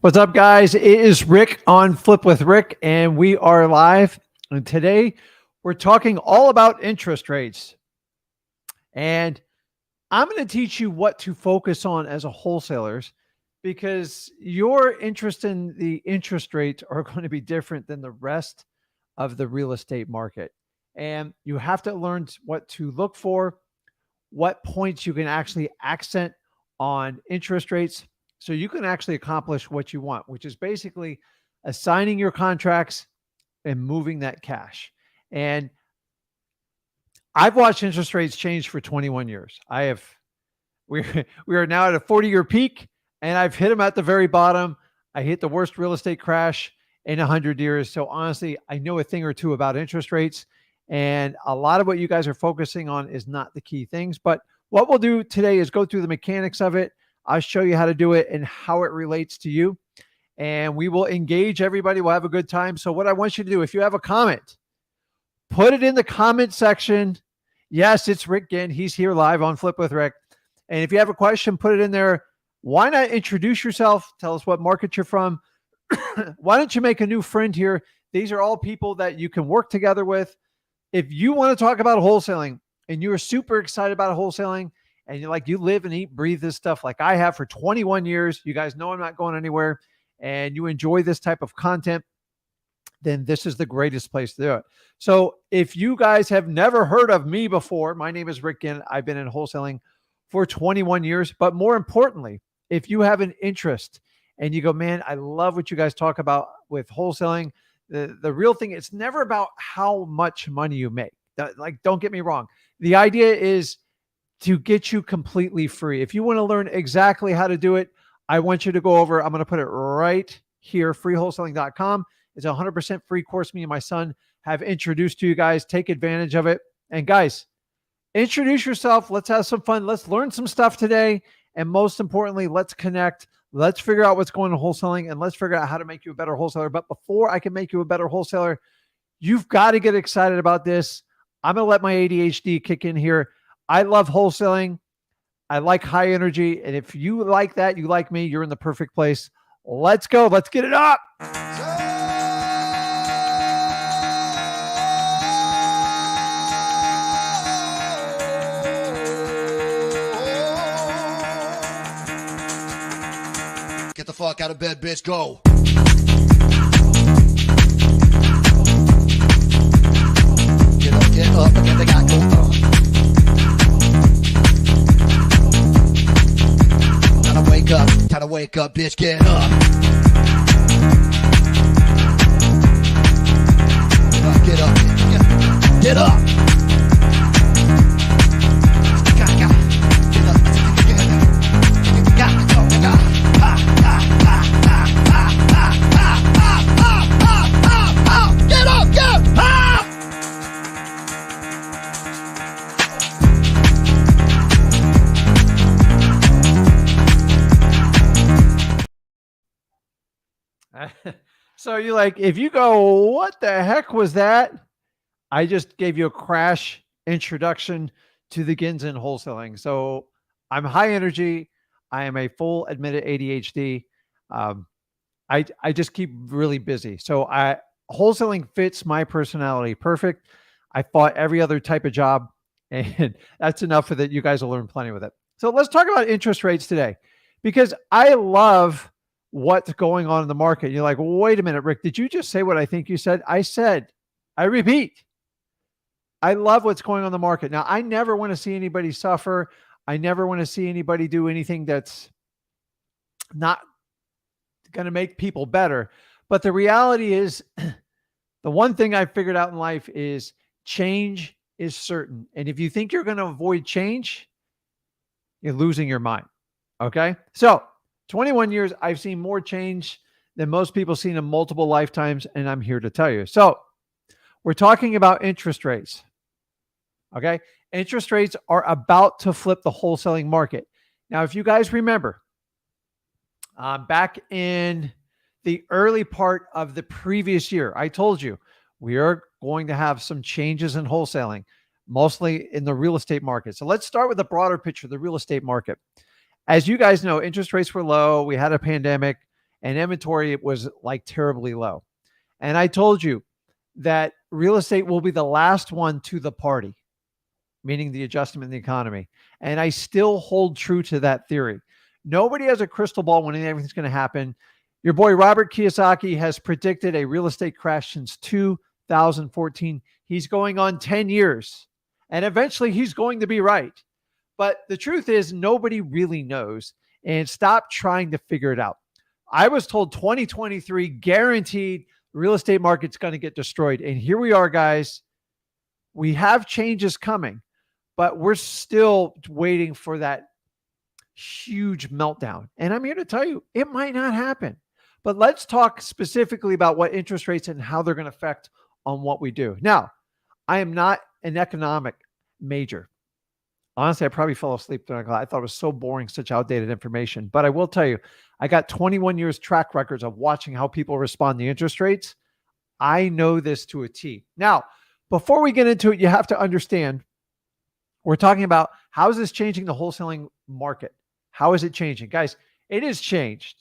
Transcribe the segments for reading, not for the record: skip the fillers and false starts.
What's up, guys? It is Rick on Flip with Rick, and we are live. And today we're talking all about interest rates. And I'm going to teach you what to focus on as a wholesalers, because your interest in the interest rates are going to be different than the rest of the real estate market. And you have to learn what to look for, what points you can actually accent on interest rates, so you can actually accomplish what you want, which is basically assigning your contracts and moving that cash. And I've watched interest rates change for 21 years. We are now at a 40-year peak, and I've hit them at the very bottom. I hit the worst real estate crash in 100 years. So honestly, I know a thing or two about interest rates, and a lot of what you guys are focusing on is not the key things. But what we'll do today is go through the mechanics of it. I'll show you how to do it and how it relates to you. And we will engage everybody. We'll have a good time. So what I want you to do, if you have a comment, put it in the comment section. Yes, it's Rick Ginn. He's here live on Flip with Rick. And if you have a question, put it in there. Why not introduce yourself? Tell us what market you're from. Why don't you make a new friend here? These are all people that you can work together with. If you want to talk about wholesaling and you're super excited about wholesaling, and you're like, you live and eat, breathe this stuff like I have for 21 years. You guys know I'm not going anywhere, and you enjoy this type of content, then this is the greatest place to do it. So if you guys have never heard of me before, my name is Rick Ginn. I've been in wholesaling for 21 years. But more importantly, if you have an interest and you go, man, I love what you guys talk about with wholesaling. The real thing, it's never about how much money you make. Like, don't get me wrong. The idea is to get you completely free. If you want to learn exactly how to do it, I want you to go over. I'm going to put it right here, freewholesaling.com. It's a 100% free course me and my son have introduced to you guys. Take advantage of it. And guys, introduce yourself. Let's have some fun. Let's learn some stuff today. And most importantly, let's connect. Let's figure out what's going on in wholesaling, and let's figure out how to make you a better wholesaler. But before I can make you a better wholesaler, you've got to get excited about this. I'm going to let my ADHD kick in here. I love wholesaling. I like high energy. And if you like that, you like me, you're in the perfect place. Let's go. Let's get it up. Get the fuck out of bed, bitch. Go. Get up, and they got go on. Gotta wake up, bitch, get up. Get up, get up. So you're like, if you go, what the heck was that? I just gave you a crash introduction to the Ginns in wholesaling. So I'm high energy. I am a full admitted ADHD. I just keep really busy. So wholesaling fits my personality perfect. I fought every other type of job, and that's enough for that. You guys will learn plenty with it. So let's talk about interest rates today, because I love what's going on in the market. You're like, well, wait a minute, Rick, did you just say what I think you said? I repeat, I love what's going on in the market. Now, I never want to see anybody suffer. I never want to see anybody do anything that's not going to make people better. But the reality is, the one thing I figured out in life is change is certain. And if you think you're going to avoid change, you're losing your mind. Okay. So 21 years, I've seen more change than most people seen in multiple lifetimes, and I'm here to tell you. So we're talking about interest rates. Okay. Interest rates are about to flip the wholesaling market. Now, if you guys remember, back in the early part of the previous year, I told you we are going to have some changes in wholesaling, mostly in the real estate market. So let's start with the broader picture, the real estate market. As you guys know, interest rates were low. We had a pandemic, and inventory was like terribly low. And I told you that real estate will be the last one to the party, meaning the adjustment in the economy. And I still hold true to that theory. Nobody has a crystal ball when everything's going to happen. Your boy Robert Kiyosaki has predicted a real estate crash since 2014. He's going on 10 years, and eventually he's going to be right. But the truth is, nobody really knows, and stop trying to figure it out. I was told 2023 guaranteed real estate market's going to get destroyed. And here we are, guys. We have changes coming, but we're still waiting for that huge meltdown. And I'm here to tell you, it might not happen. But let's talk specifically about what interest rates and how they're going to affect on what we do. Now, I am not an economic major. Honestly, I probably fell asleep during class. I thought it was so boring, such outdated information. But I will tell you, I got 21 years track records of watching how people respond to interest rates. I know this to a T. Now, before we get into it, you have to understand, we're talking about how is this changing the wholesaling market? How is it changing? Guys, it has changed.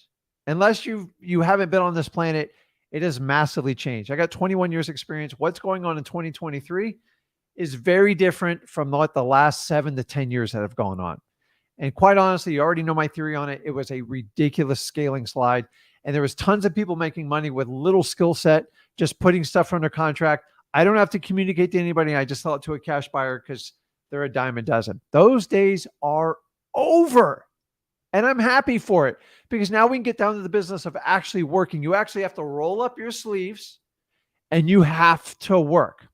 Unless you haven't been on this planet, it has massively changed. I got 21 years experience. What's going on in 2023 is very different from what the last 7 to 10 years that have gone on. And quite honestly, you already know my theory on it. It was a ridiculous scaling slide. And there was tons of people making money with little skill set, just putting stuff under contract. I don't have to communicate to anybody. I just sell it to a cash buyer because they're a dime a dozen. Those days are over. And I'm happy for it because now we can get down to the business of actually working. You actually have to roll up your sleeves and you have to work.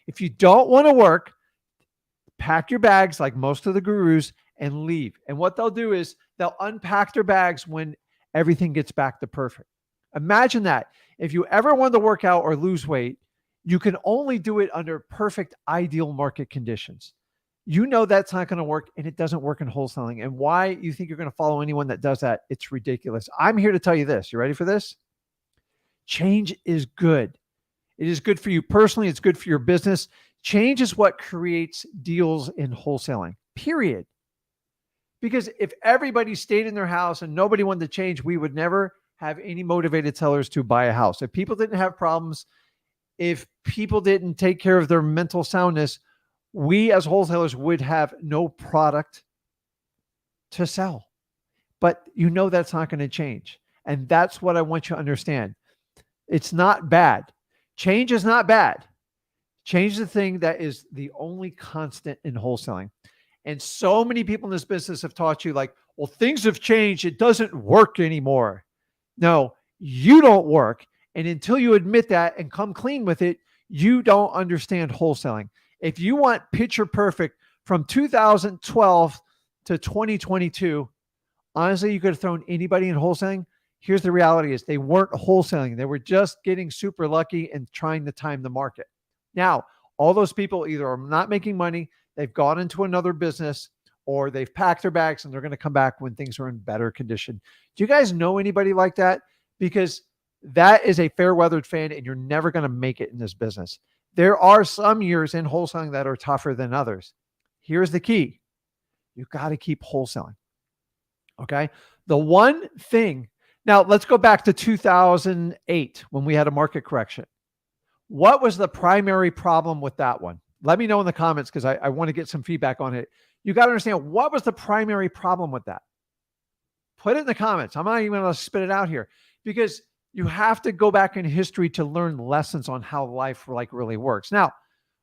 If you don't want to work, pack your bags like most of the gurus and leave. And what they'll do is they'll unpack their bags when everything gets back to perfect. Imagine that. If you ever want to work out or lose weight, you can only do it under perfect, ideal market conditions. You know that's not going to work, and it doesn't work in wholesaling. And why you think you're going to follow anyone that does that, it's ridiculous. I'm here to tell you this. You ready for this? Change is good. It is good for you personally. It's good for your business. Change is what creates deals in wholesaling, period. Because if everybody stayed in their house and nobody wanted to change, we would never have any motivated sellers to buy a house. If people didn't have problems, if people didn't take care of their mental soundness, we as wholesalers would have no product to sell. But you know that's not going to change. And that's what I want you to understand. It's not bad. Change is not bad. Change is the thing that is the only constant in wholesaling. And so many people in this business have taught you like, well, things have changed. It doesn't work anymore. No, you don't work. And until you admit that and come clean with it, you don't understand wholesaling. If you want picture perfect from 2012 to 2022, honestly, you could have thrown anybody in wholesaling. Here's the reality is they weren't wholesaling. They were just getting super lucky and trying to time the market. Now, all those people either are not making money, they've gone into another business, or they've packed their bags and they're going to come back when things are in better condition. Do you guys know anybody like that? Because that is a fair weathered fan and you're never going to make it in this business. There are some years in wholesaling that are tougher than others. Here's the key. You got to keep wholesaling. Okay. The one thing, now let's go back to 2008 when we had a market correction. What was the primary problem with that one? Let me know in the comments because I want to get some feedback on it. You got to understand what was the primary problem with that. Put it in the comments. I'm not even going to spit it out here because you have to go back in history to learn lessons on how life like really works. Now,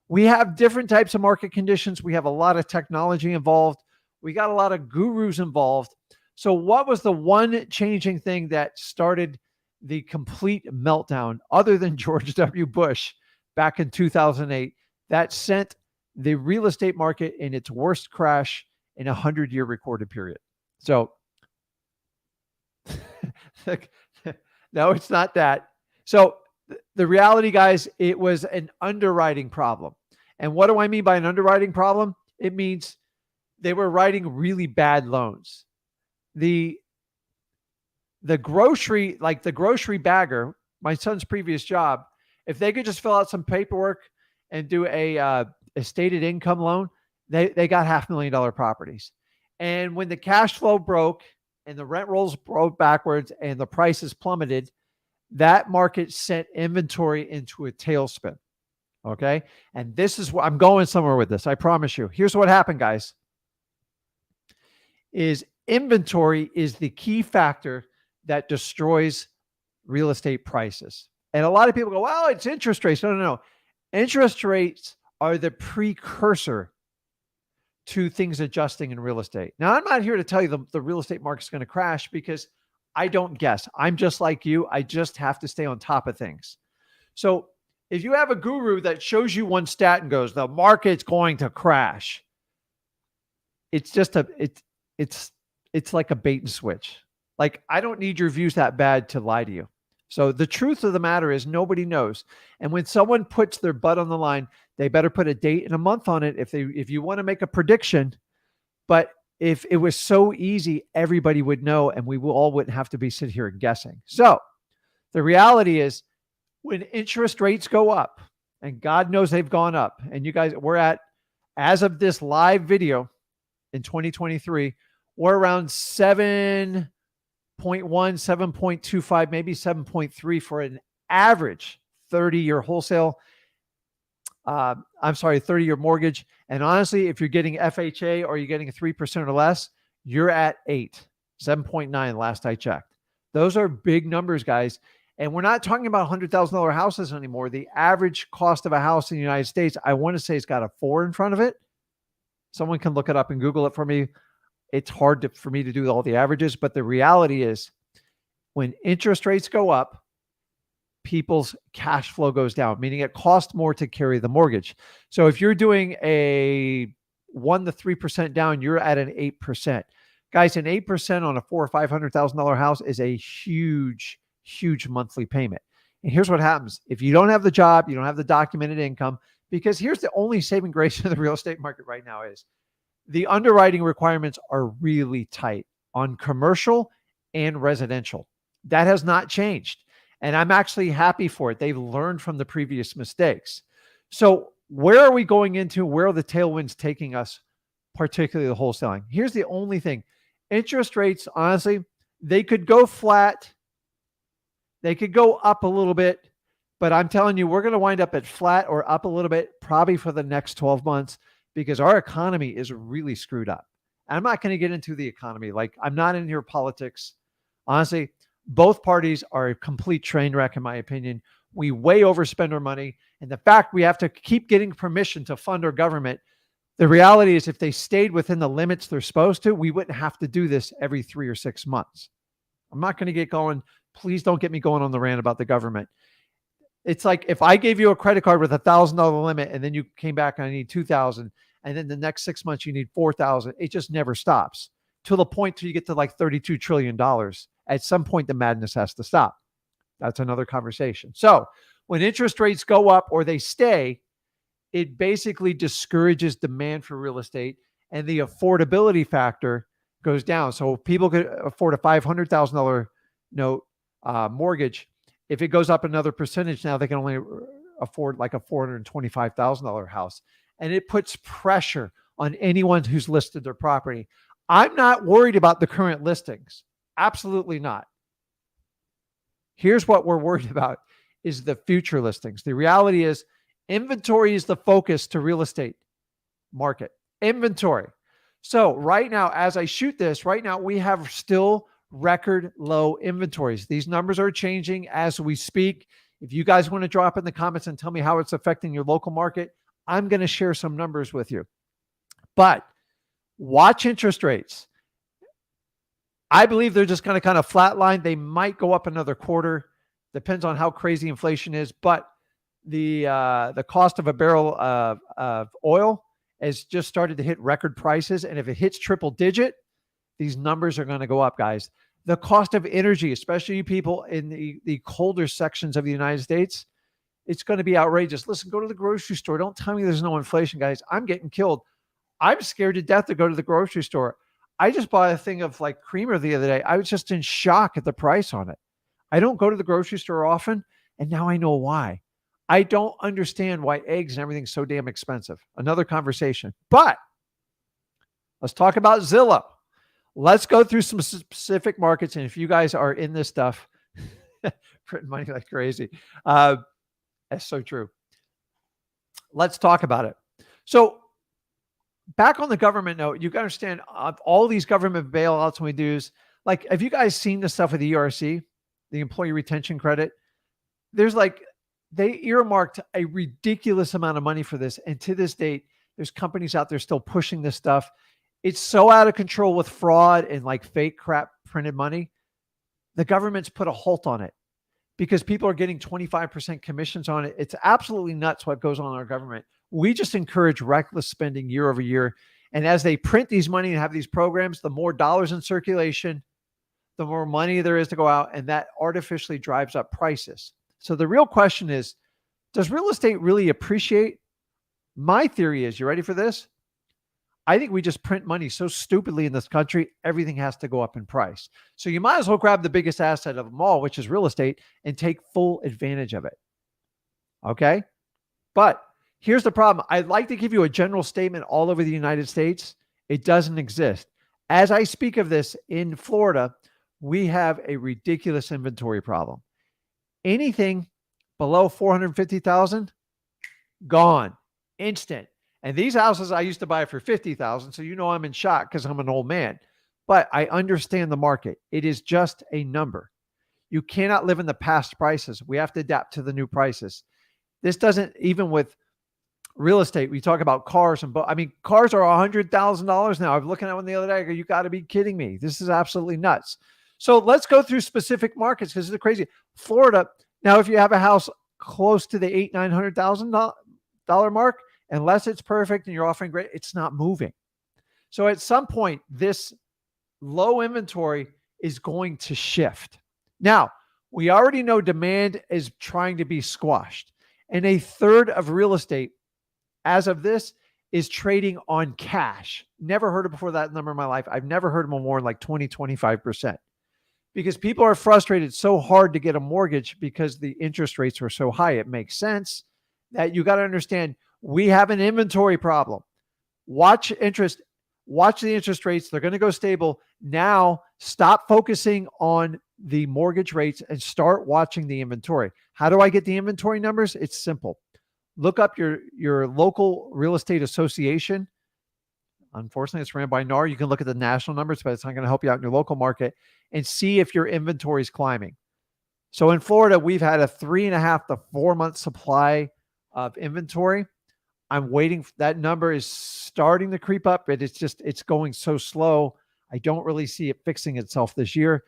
we have different types of market conditions. We have a lot of technology involved. We got a lot of gurus involved. So what was the one changing thing that started the complete meltdown other than George W. Bush back in 2008 that sent the real estate market in its worst crash in a 100-year recorded period? So no, it's not that. So the reality, guys, it was an underwriting problem. And what do I mean by an underwriting problem? It means they were writing really bad loans. The grocery bagger, my son's previous job, if they could just fill out some paperwork and do a stated income loan, they got $500,000 properties. And when the cash flow broke and the rent rolls broke backwards and the prices plummeted, that market sent inventory into a tailspin. Okay. And this is what I'm going somewhere with this. I promise you. Here's what happened, guys. Is inventory is the key factor that destroys real estate prices. And a lot of people go, well, it's interest rates. No, no, no. Interest rates are the precursor to things adjusting in real estate. Now, I'm not here to tell you the real estate market's going to crash, because I don't guess. I'm just like you. I just have to stay on top of things. So if you have a guru that shows you one stat and goes, the market's going to crash, it's just it's like a bait and switch. Like, I don't need your views that bad to lie to you. So the truth of the matter is nobody knows. And when someone puts their butt on the line, they better put a date and a month on it if you want to make a prediction. But if it was so easy, everybody would know, and we all wouldn't have to be sitting here guessing. So the reality is, when interest rates go up, and God knows they've gone up, and you guys, we're at, as of this live video in 2023, we're around 7.1, 7.25, maybe 7.3 for an average 30-year wholesale. 30-year mortgage. And honestly, if you're getting FHA or you're getting a 3% or less, you're at 7.9 last I checked. Those are big numbers, guys. And we're not talking about $100,000 houses anymore. The average cost of a house in the United States, I want to say, it's got a 4 in front of it. Someone can look it up and Google it for me. It's hard for me to do all the averages, but the reality is, when interest rates go up, people's cash flow goes down, meaning it costs more to carry the mortgage. So if you're doing a 1 to 3% down, you're at an 8%. Guys, an 8% on a $400,000 or $500,000 house is a huge, huge monthly payment. And here's what happens. If you don't have the job, you don't have the documented income, because here's the only saving grace in the real estate market right now is the underwriting requirements are really tight on commercial and residential. That has not changed. And I'm actually happy for it. They've learned from the previous mistakes. So where are we going into? Where are the tailwinds taking us, particularly the wholesaling? Here's the only thing. Interest rates, honestly, they could go flat. They could go up a little bit. But I'm telling you, we're going to wind up at flat or up a little bit probably for the next 12 months, because our economy is really screwed up. I'm not going to get into the economy. Like, I'm not in here politics. Honestly, both parties are a complete train wreck, in my opinion. We way overspend our money. And the fact we have to keep getting permission to fund our government, the reality is, if they stayed within the limits they're supposed to, we wouldn't have to do this every 3 or 6 months. I'm not going to get going. Please don't get me going on the rant about the government. It's like if I gave you a credit card with $1,000 limit, and then you came back and I need $2,000, and then the next 6 months you need $4,000. It just never stops to the point till you get to like $32 trillion. At some point, the madness has to stop. That's another conversation. So when interest rates go up or they stay, it basically discourages demand for real estate, and the affordability factor goes down. So if people could afford a $500,000 note mortgage, if it goes up another percentage, now they can only afford like a $425,000 house. And it puts pressure on anyone who's listed their property. I'm not worried about the current listings. Absolutely not. Here's what we're worried about is the future listings. The reality is, inventory is the focus to real estate market. Inventory. So right now, as I shoot this, right now we have still record low inventories. These numbers are changing as we speak. If you guys want to drop in the comments and tell me how it's affecting your local market, I'm going to share some numbers with you. But watch interest rates. I believe they're just going to kind of flatline. They might go up another quarter. Depends on how crazy inflation is. But the cost of a barrel of oil has just started to hit record prices. And if it hits triple digit, these numbers are going to go up, guys. The cost of energy, especially you people in the colder sections of the United States, it's going to be outrageous. Listen, go to the grocery store. Don't tell me there's no inflation, guys. I'm getting killed. I'm scared to death to go to the grocery store. I just bought a thing of like creamer the other day. I was just in shock at the price on it. I don't go to the grocery store often, and now I know why. I don't understand why eggs and everything's so damn expensive. Another conversation. But let's talk about Zillow. let's go through some specific markets. And if you guys are in this stuff, printing money like crazy, that's so true. Let's talk about it. So back on the government note, you got to understand all these government bailouts and we do, like, have you guys seen the stuff with the ERC, the employee retention credit? There's like, they earmarked a ridiculous amount of money for this. And to this date, there's companies out there still pushing this stuff. It's so out of control with fraud and like fake crap printed money. The government's put a halt on it because people are getting 25% commissions on it. It's absolutely nuts what goes on in our government. We just encourage reckless spending year over year. And as they print these money and have these programs, the more dollars in circulation, the more money there is to go out, and that artificially drives up prices. So the real question is, does real estate really appreciate? My theory is, you ready for this? I think we just print money so stupidly in this country, everything has to go up in price. So you might as well grab the biggest asset of them all, which is real estate, and take full advantage of it. Okay? But here's the problem. I'd like to give you a general statement all over the United States. It doesn't exist. As I speak of this in Florida, we have a ridiculous inventory problem. Anything below 450,000, gone, instant. And these houses I used to buy for 50,000. So, I'm in shock because I'm an old man, but I understand the market. It is just a number. You cannot live in the past prices. We have to adapt to the new prices. This doesn't, even with real estate, we talk about cars and cars are $100,000 now. I was looking at one the other day. I go, you got to be kidding me. This is absolutely nuts. So let's go through specific markets because it's crazy. Florida. Now, if you have a house close to the $800,000-$900,000 mark, unless it's perfect and you're offering great, it's not moving. So at some point, this low inventory is going to shift. Now, we already know demand is trying to be squashed. And a third of real estate, as of this, is trading on cash. Never heard of before that number in my life. I've never heard of more than like 20, 25%. Because people are frustrated so hard to get a mortgage because the interest rates are so high. It makes sense that you got to understand we have an inventory problem. Watch the interest rates. They're going to go stable. Now stop focusing on the mortgage rates and start watching the inventory. How do I get the inventory numbers? It's simple. Look up your local real estate association. Unfortunately, it's ran by NAR. You can look at the national numbers, but it's not going to help you out in your local market, and see if your inventory is climbing. So in Florida, we've had a 3.5 to 4 month supply of inventory. I'm waiting. That number is starting to creep up, but it's going so slow. I don't really see it fixing itself this year.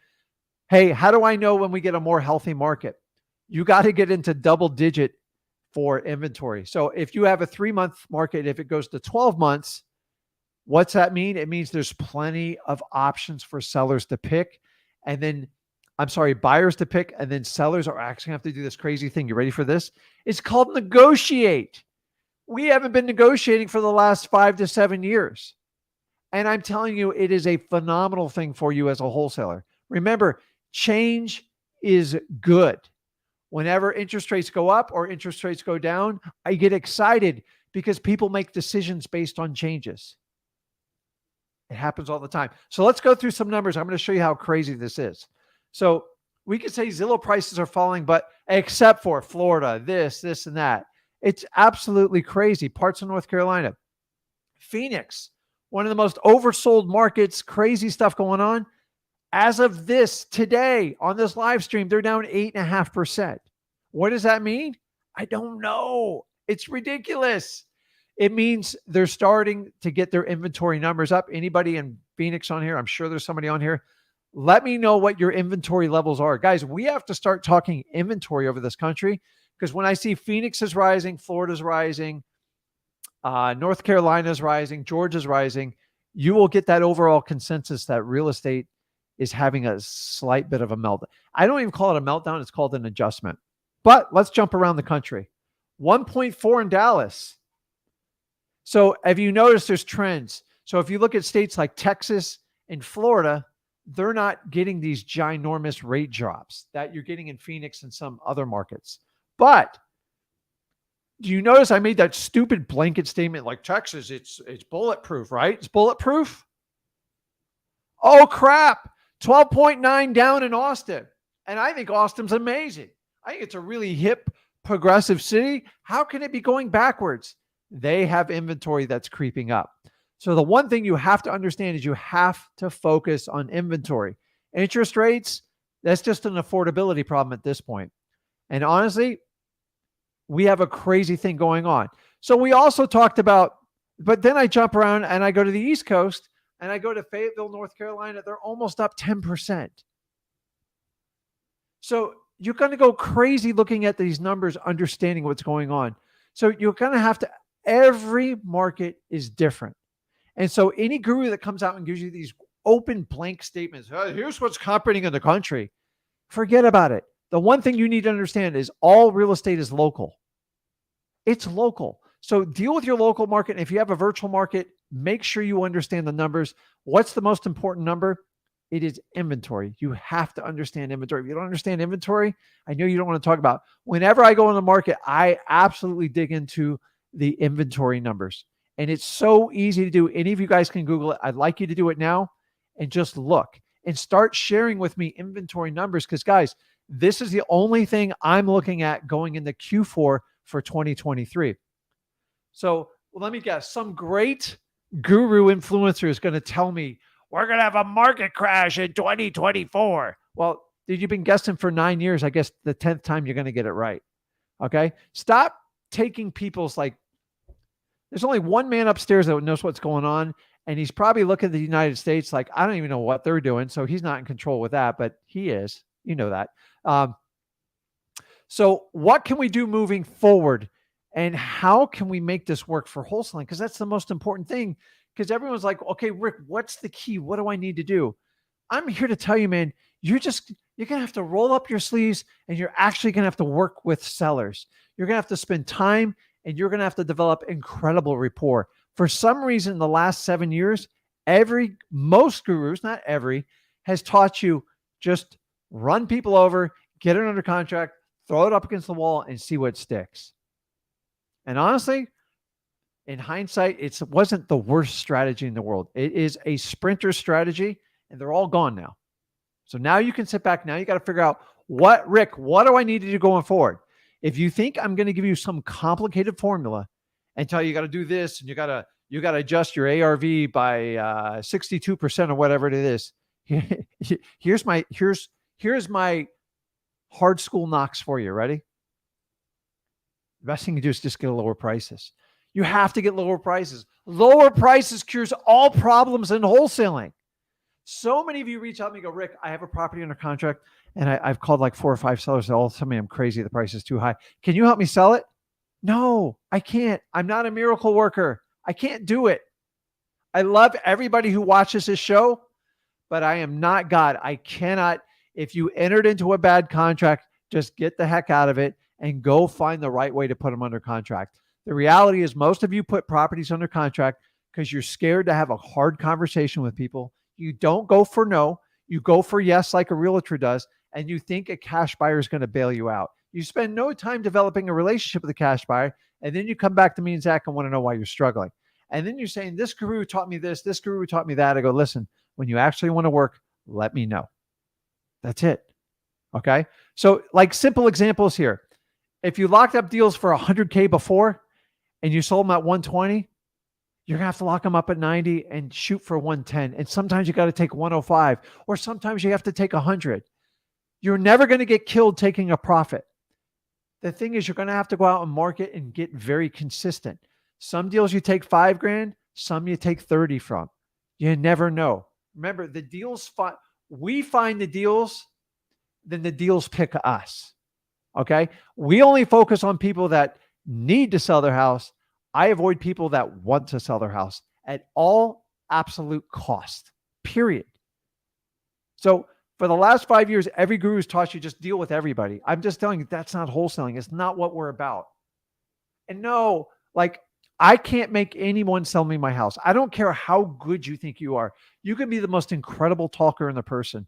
Hey, how do I know when we get a more healthy market? You got to get into double digit for inventory. So if you have a 3-month market, if it goes to 12 months, what's that mean? It means there's plenty of options for sellers to pick. And then, buyers to pick. And then sellers are actually going to have to do this crazy thing. You ready for this? It's called negotiate. We haven't been negotiating for the last 5 to 7 years. And I'm telling you, it is a phenomenal thing for you as a wholesaler. Remember, change is good. Whenever interest rates go up or interest rates go down, I get excited because people make decisions based on changes. It happens all the time. So let's go through some numbers. I'm going to show you how crazy this is. So we could say Zillow prices are falling, but except for Florida, this, and that. It's absolutely crazy. Parts of North Carolina. Phoenix, one of the most oversold markets, crazy stuff going on. As of this today on this live stream, they're down 8.5%. What does that mean? I don't know. It's ridiculous. It means they're starting to get their inventory numbers up. Anybody in Phoenix on here? I'm sure there's somebody on here. Let me know what your inventory levels are. Guys, we have to start talking inventory over this country, because when I see Phoenix is rising, Florida's rising, North Carolina's rising, Georgia's rising, you will get that overall consensus that real estate is having a slight bit of a meltdown. I don't even call it a meltdown. It's called an adjustment. But let's jump around the country. 1.4 in Dallas. So have you noticed there's trends? So if you look at states like Texas and Florida, they're not getting these ginormous rate drops that you're getting in Phoenix and some other markets. But do you notice I made that stupid blanket statement like Texas, it's bulletproof, right? It's bulletproof. Oh, crap. 12.9 down in Austin. And I think Austin's amazing. I think it's a really hip, progressive city. How can it be going backwards? They have inventory that's creeping up. So the one thing you have to understand is you have to focus on inventory. Interest rates, that's just an affordability problem at this point. And honestly, we have a crazy thing going on. So we also talked about, but then I jump around and I go to the East Coast and I go to Fayetteville, North Carolina. They're almost up 10%. So you're going to go crazy looking at these numbers, understanding what's going on. So you're going to have to, every market is different. And so any guru that comes out and gives you these open blank statements, here's what's happening in the country, forget about it. The one thing you need to understand is all real estate is local. It's local. So deal with your local market. And if you have a virtual market, make sure you understand the numbers. What's the most important number? It is inventory. You have to understand inventory. If you don't understand inventory, I know you don't want to talk about. Whenever I go in the market, I absolutely dig into the inventory numbers. And it's so easy to do. Any of you guys can Google it. I'd like you to do it now and just look and start sharing with me inventory numbers. Because guys, this is the only thing I'm looking at going into Q4 for 2023. So let me guess, some great guru influencer is going to tell me, we're going to have a market crash in 2024. Well, dude, you've been guessing for 9 years. I guess the 10th time you're going to get it right. Okay. Stop taking people's there's only one man upstairs that knows what's going on. And he's probably looking at the United States like, I don't even know what they're doing. So he's not in control with that, but he is, you know that. So what can we do moving forward? And how can we make this work for wholesaling? Because that's the most important thing. Because everyone's like, okay, Rick, what's the key? What do I need to do? I'm here to tell you, man, you're going to have to roll up your sleeves and you're actually going to have to work with sellers. You're going to have to spend time and you're going to have to develop incredible rapport. For some reason, in the last 7 years, most gurus, not every, has taught you just run people over, get it under contract, throw it up against the wall and see what sticks. And honestly, in hindsight, it wasn't the worst strategy in the world. It is a sprinter strategy, and they're all gone now. So now you can sit back. Now you got to figure out, Rick, what do I need to do going forward? If you think I'm going to give you some complicated formula and tell you got to do this and you got to adjust your ARV by 62% or whatever it is, here's my hard school knocks for you. Ready? The best thing you do is just get lower prices. You have to get lower prices. Lower prices cures all problems in wholesaling. So many of you reach out to me and go, Rick, I have a property under contract and I've called like 4 or 5 sellers that all tell me I'm crazy. The price is too high. Can you help me sell it? No, I can't. I'm not a miracle worker. I can't do it. I love everybody who watches this show, but I am not God. I cannot. If you entered into a bad contract, just get the heck out of it and go find the right way to put them under contract. The reality is most of you put properties under contract because you're scared to have a hard conversation with people. You don't go for no. You go for yes like a realtor does, and you think a cash buyer is going to bail you out. You spend no time developing a relationship with a cash buyer, and then you come back to me and Zach and want to know why you're struggling. And then you're saying, this guru taught me this guru taught me that. I go, listen, when you actually want to work, let me know. That's it. Okay? So like simple examples here. If you locked up deals for 100K before and you sold them at 120, you're going to have to lock them up at 90 and shoot for 110. And sometimes you got to take 105 or sometimes you have to take 100. You're never going to get killed taking a profit. The thing is, you're going to have to go out and market and get very consistent. Some deals you take $5,000, some you take 30 from. You never know. Remember, the deals, we find the deals, then the deals pick us. Okay. We only focus on people that need to sell their house. I avoid people that want to sell their house at all absolute cost, period. So for the last 5 years, every guru has taught you just deal with everybody. I'm just telling you, that's not wholesaling. It's not what we're about. And no, like I can't make anyone sell me my house. I don't care how good you think you are. You can be the most incredible talker in the person,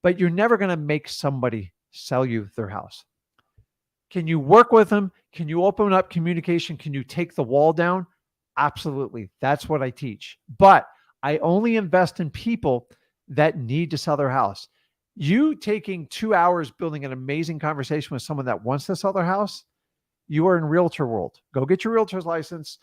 but you're never going to make somebody sell you their house. Can you work with them? Can you open up communication? Can you take the wall down? Absolutely. That's what I teach. But I only invest in people that need to sell their house. You taking 2 hours building an amazing conversation with someone that wants to sell their house, you are in realtor world. Go get your realtor's license.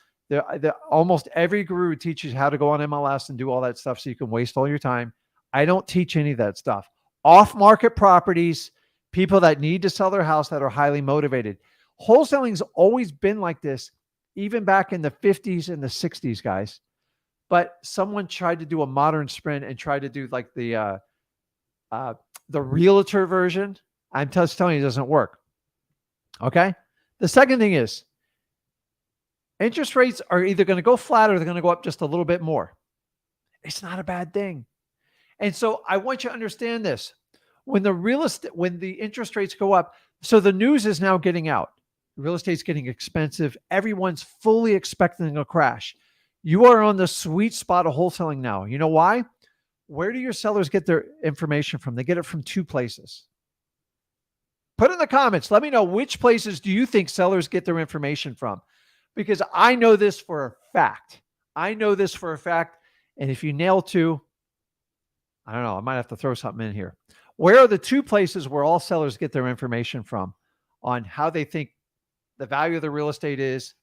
Almost every guru teaches how to go on MLS and do all that stuff so you can waste all your time. I don't teach any of that stuff. Off-market properties, people that need to sell their house that are highly motivated. Wholesaling's always been like this, even back in the 50s and the 60s, guys. But someone tried to do a modern sprint and tried to do like the realtor version. I'm just telling you, it doesn't work. Okay. The second thing is interest rates are either going to go flat or they're going to go up just a little bit more. It's not a bad thing. And so I want you to understand this. When the interest rates go up, so the news is now getting out. Real estate's getting expensive. Everyone's fully expecting a crash. You are on the sweet spot of wholesaling now. You know why? Where do your sellers get their information from? They get it from 2 places. Put in the comments. Let me know which places do you think sellers get their information from? Because I know this for a fact. And if you nail 2, I don't know, I might have to throw something in here. Where are the 2 places where all sellers get their information from on how they think the value of the real estate is?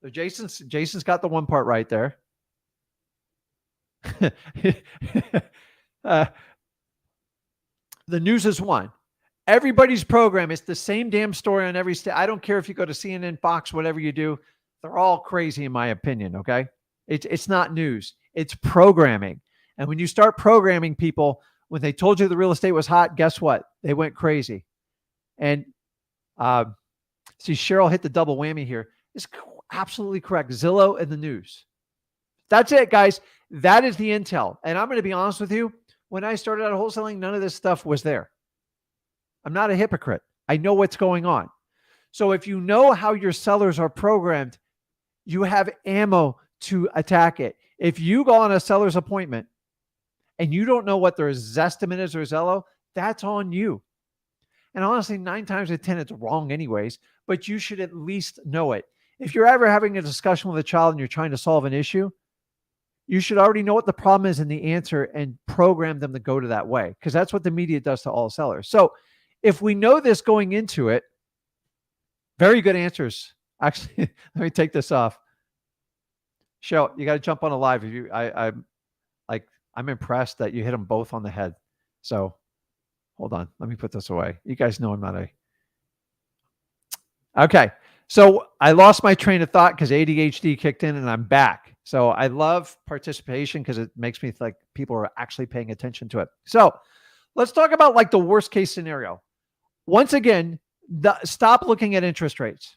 So Jason's got the one part right there. The news is one. Everybody's program is the same damn story on every state. I don't care if you go to CNN, Fox, whatever you do. They're all crazy in my opinion, okay? It's not news. It's programming. And when you start programming people, when they told you the real estate was hot, guess what? They went crazy. And see, Cheryl hit the double whammy here. It's absolutely correct. Zillow and the news. That's it, guys. That is the intel. And I'm going to be honest with you. When I started out wholesaling, none of this stuff was there. I'm not a hypocrite. I know what's going on. So if you know how your sellers are programmed, you have ammo to attack it. If you go on a seller's appointment and you don't know what their Zestimate is or Zillow, that's on you. And honestly, 9 times out of 10, it's wrong anyways, but you should at least know it. If you're ever having a discussion with a child and you're trying to solve an issue, you should already know what the problem is and the answer and program them to go to that way, because that's what the media does to all sellers. So if we know this going into it, very good answers. Actually, let me take this off. Cheryl, you got to jump on a live. If you, I'm impressed that you hit them both on the head. So hold on. Let me put this away. You guys know I'm not okay. So I lost my train of thought because ADHD kicked in and I'm back. So I love participation because it makes me like people are actually paying attention to it. So let's talk about like the worst case scenario. Once again, stop looking at interest rates,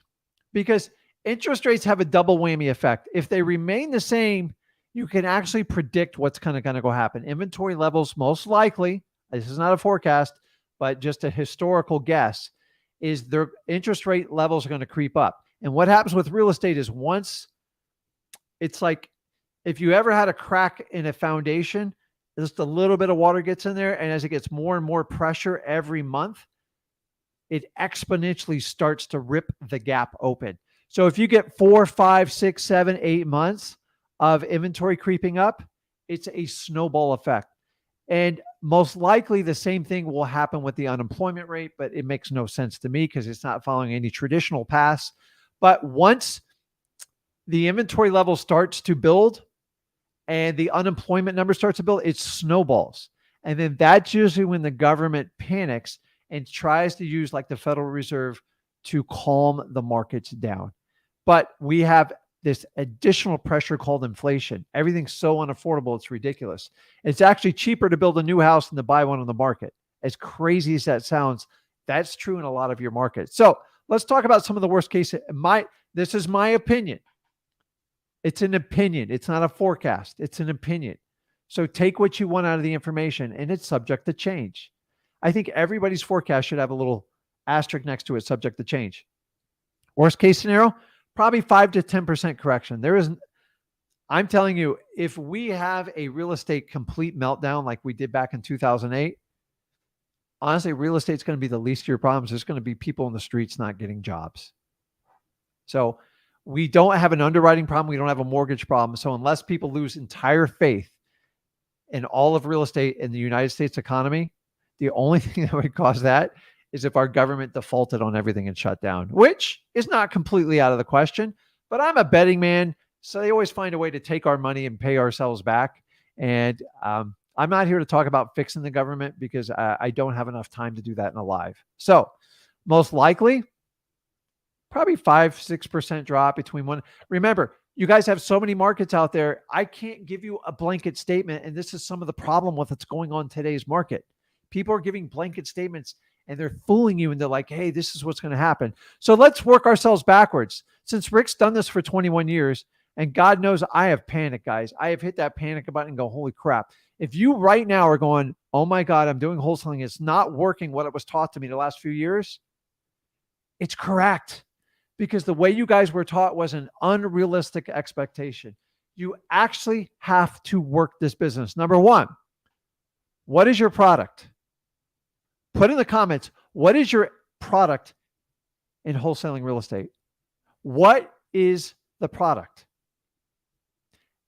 because interest rates have a double whammy effect. If they remain the same, you can actually predict what's kind of going to go happen. Inventory levels, most likely, this is not a forecast, but just a historical guess, is their interest rate levels are going to creep up. And what happens with real estate is once it's like, if you ever had a crack in a foundation, just a little bit of water gets in there. And as it gets more and more pressure every month, it exponentially starts to rip the gap open. So if you get 4, 5, 6, 7, 8 months of inventory creeping up, it's a snowball effect. And most likely the same thing will happen with the unemployment rate, but it makes no sense to me because it's not following any traditional paths. But once the inventory level starts to build and the unemployment number starts to build, it snowballs. And then that's usually when the government panics and tries to use like the Federal Reserve to calm the markets down. But we have this additional pressure called inflation. Everything's so unaffordable, it's ridiculous. It's actually cheaper to build a new house than to buy one on the market. As crazy as that sounds, that's true in a lot of your markets. So let's talk about some of the worst cases. This is my opinion. It's an opinion. It's not a forecast. It's an opinion. So take what you want out of the information, and it's subject to change. I think everybody's forecast should have a little asterisk next to it, subject to change. Worst case scenario, probably 5 to 10% correction. I'm telling you, if we have a real estate complete meltdown like we did back in 2008, honestly, real estate's going to be the least of your problems. There's going to be people in the streets not getting jobs. So we don't have an underwriting problem. We don't have a mortgage problem. So unless people lose entire faith in all of real estate in the United States economy, the only thing that would cause that is if our government defaulted on everything and shut down, which is not completely out of the question. But I'm a betting man, so they always find a way to take our money and pay ourselves back. And I'm not here to talk about fixing the government because I don't have enough time to do that in a live. So most likely, probably 5-6% drop between one. Remember, you guys have so many markets out there. I can't give you a blanket statement. And this is some of the problem with what's going on in today's market. People are giving blanket statements and they're fooling you into like, hey, this is what's going to happen. So let's work ourselves backwards. Since Rick's done this for 21 years, and God knows I have panic, guys. I have hit that panic button and go, holy crap. If you right now are going, oh my God, I'm doing wholesaling, it's not working what it was taught to me the last few years, it's correct. Because the way you guys were taught was an unrealistic expectation. You actually have to work this business. Number one, what is your product? Put in the comments, what is your product in wholesaling real estate? What is the product?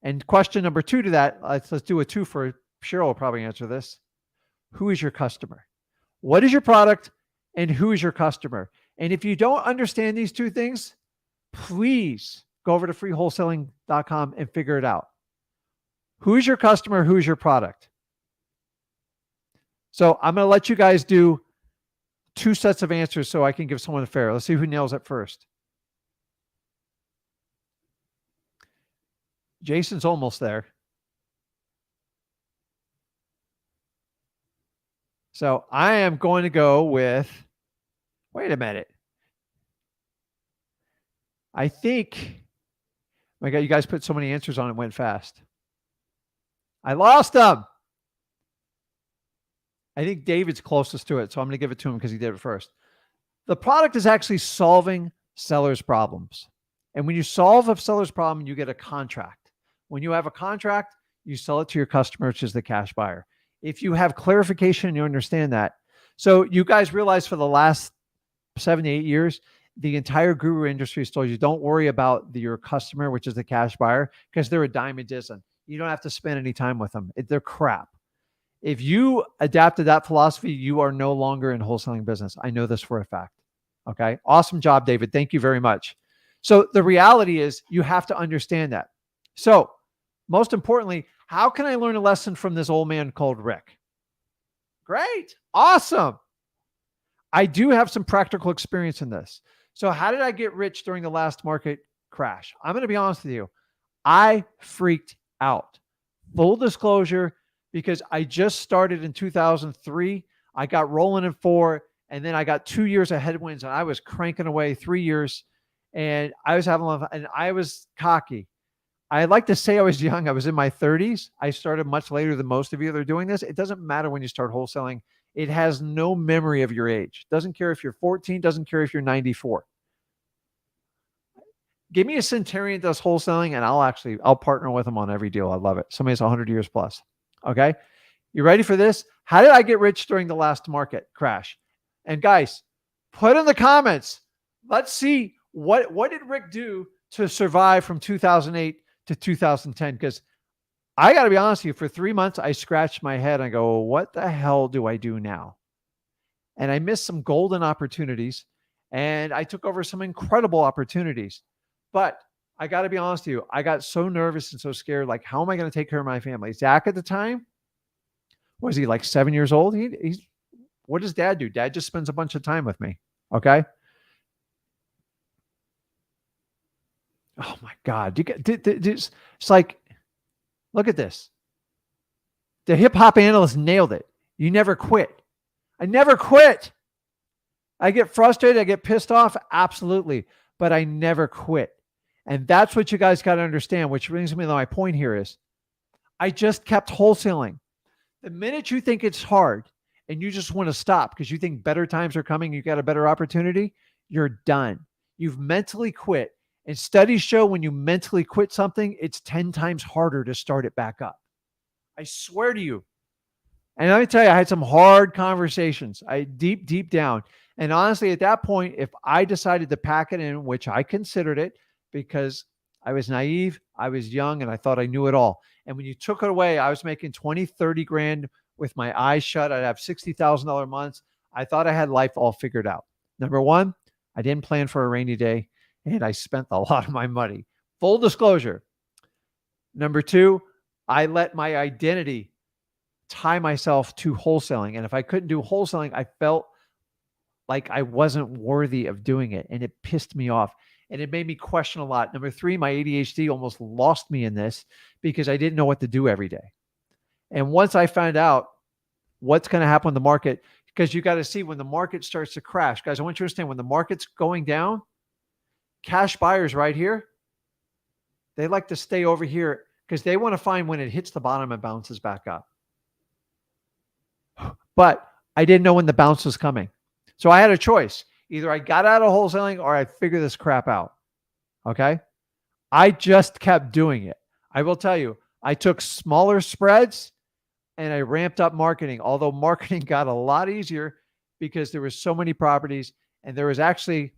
And question number two to that, let's do a two for Cheryl will probably answer this. Who is your customer? What is your product and who is your customer? And if you don't understand these two things, please go over to freewholesaling.com and figure it out. Who is your customer? Who is your product? So I'm going to let you guys do two sets of answers so I can give someone a fair. Let's see who nails it first. Jason's almost there. So I am going to go with, wait a minute. I think, my God, you guys put so many answers on it, went fast. I lost them. I think David's closest to it, so I'm going to give it to him because he did it first. The product is actually solving sellers' problems. And when you solve a seller's problem, you get a contract. When you have a contract, you sell it to your customer, which is the cash buyer. If you have clarification, you understand that. So you guys realize for the last 7 to 8 years, the entire guru industry has told you, don't worry about your customer, which is the cash buyer, because they're a dime a dozen. You don't have to spend any time with them. They're crap. If you adapted that philosophy, you are no longer in wholesaling business. I know this for a fact. Okay. Awesome job, David. Thank you very much. So the reality is you have to understand that. So most importantly, how can I learn a lesson from this old man called Rick? Great. Awesome. I do have some practical experience in this. So how did I get rich during the last market crash? I'm going to be honest with you. I freaked out. Full disclosure, because I just started in 2003. I got rolling in 4, and then I got 2 years of headwinds, and I was cranking away 3 years, and I was having a lot of, and I was cocky. I like to say I was young. I was in my 30s. I started much later than most of you that are doing this. It doesn't matter when you start wholesaling. It has no memory of your age. Doesn't care if you're 14, doesn't care if you're 94. Give me a centurion that does wholesaling and I'll partner with them on every deal. I love it. Somebody that's 100 years plus. Okay. You ready for this? How did I get rich during the last market crash? And guys, put in the comments. Let's see what did Rick do to survive from 2008 to 2010? Because I got to be honest with you, for 3 months, I scratched my head and I go, what the hell do I do now? And I missed some golden opportunities and I took over some incredible opportunities. But I got to be honest with you, I got so nervous and so scared. Like, how am I going to take care of my family? Zach at the time, was he like 7 years old? He's what does dad do? Dad just spends a bunch of time with me. Okay. Oh my God. It's like, look at this. The hip hop analyst nailed it. You never quit. I never quit. I get frustrated. I get pissed off. Absolutely. But I never quit. And that's what you guys got to understand, which brings me to my point here is I just kept wholesaling. The minute you think it's hard and you just want to stop because you think better times are coming, you got a better opportunity, you're done. You've mentally quit. And studies show when you mentally quit something, it's 10 times harder to start it back up. I swear to you. And let me tell you, I had some hard conversations. Deep down. And honestly, at that point, if I decided to pack it in, which I considered it because I was naive, I was young, and I thought I knew it all. And when you took it away, I was making 20, 30 grand with my eyes shut. I'd have $60,000 months. I thought I had life all figured out. Number one, I didn't plan for a rainy day, and I spent a lot of my money. Full disclosure. Number two, I let my identity tie myself to wholesaling. And if I couldn't do wholesaling, I felt like I wasn't worthy of doing it. And it pissed me off. And it made me question a lot. Number three, my ADHD almost lost me in this because I didn't know what to do every day. And once I found out what's going to happen in the market, because you got to see when the market starts to crash. Guys, I want you to understand when the market's going down, cash buyers right here, they like to stay over here because they want to find when it hits the bottom and bounces back up. But I didn't know when the bounce was coming. So I had a choice. Either I got out of wholesaling or I figured this crap out. Okay. I just kept doing it. I will tell you, I took smaller spreads and I ramped up marketing, although marketing got a lot easier because there was so many properties. And there was actually,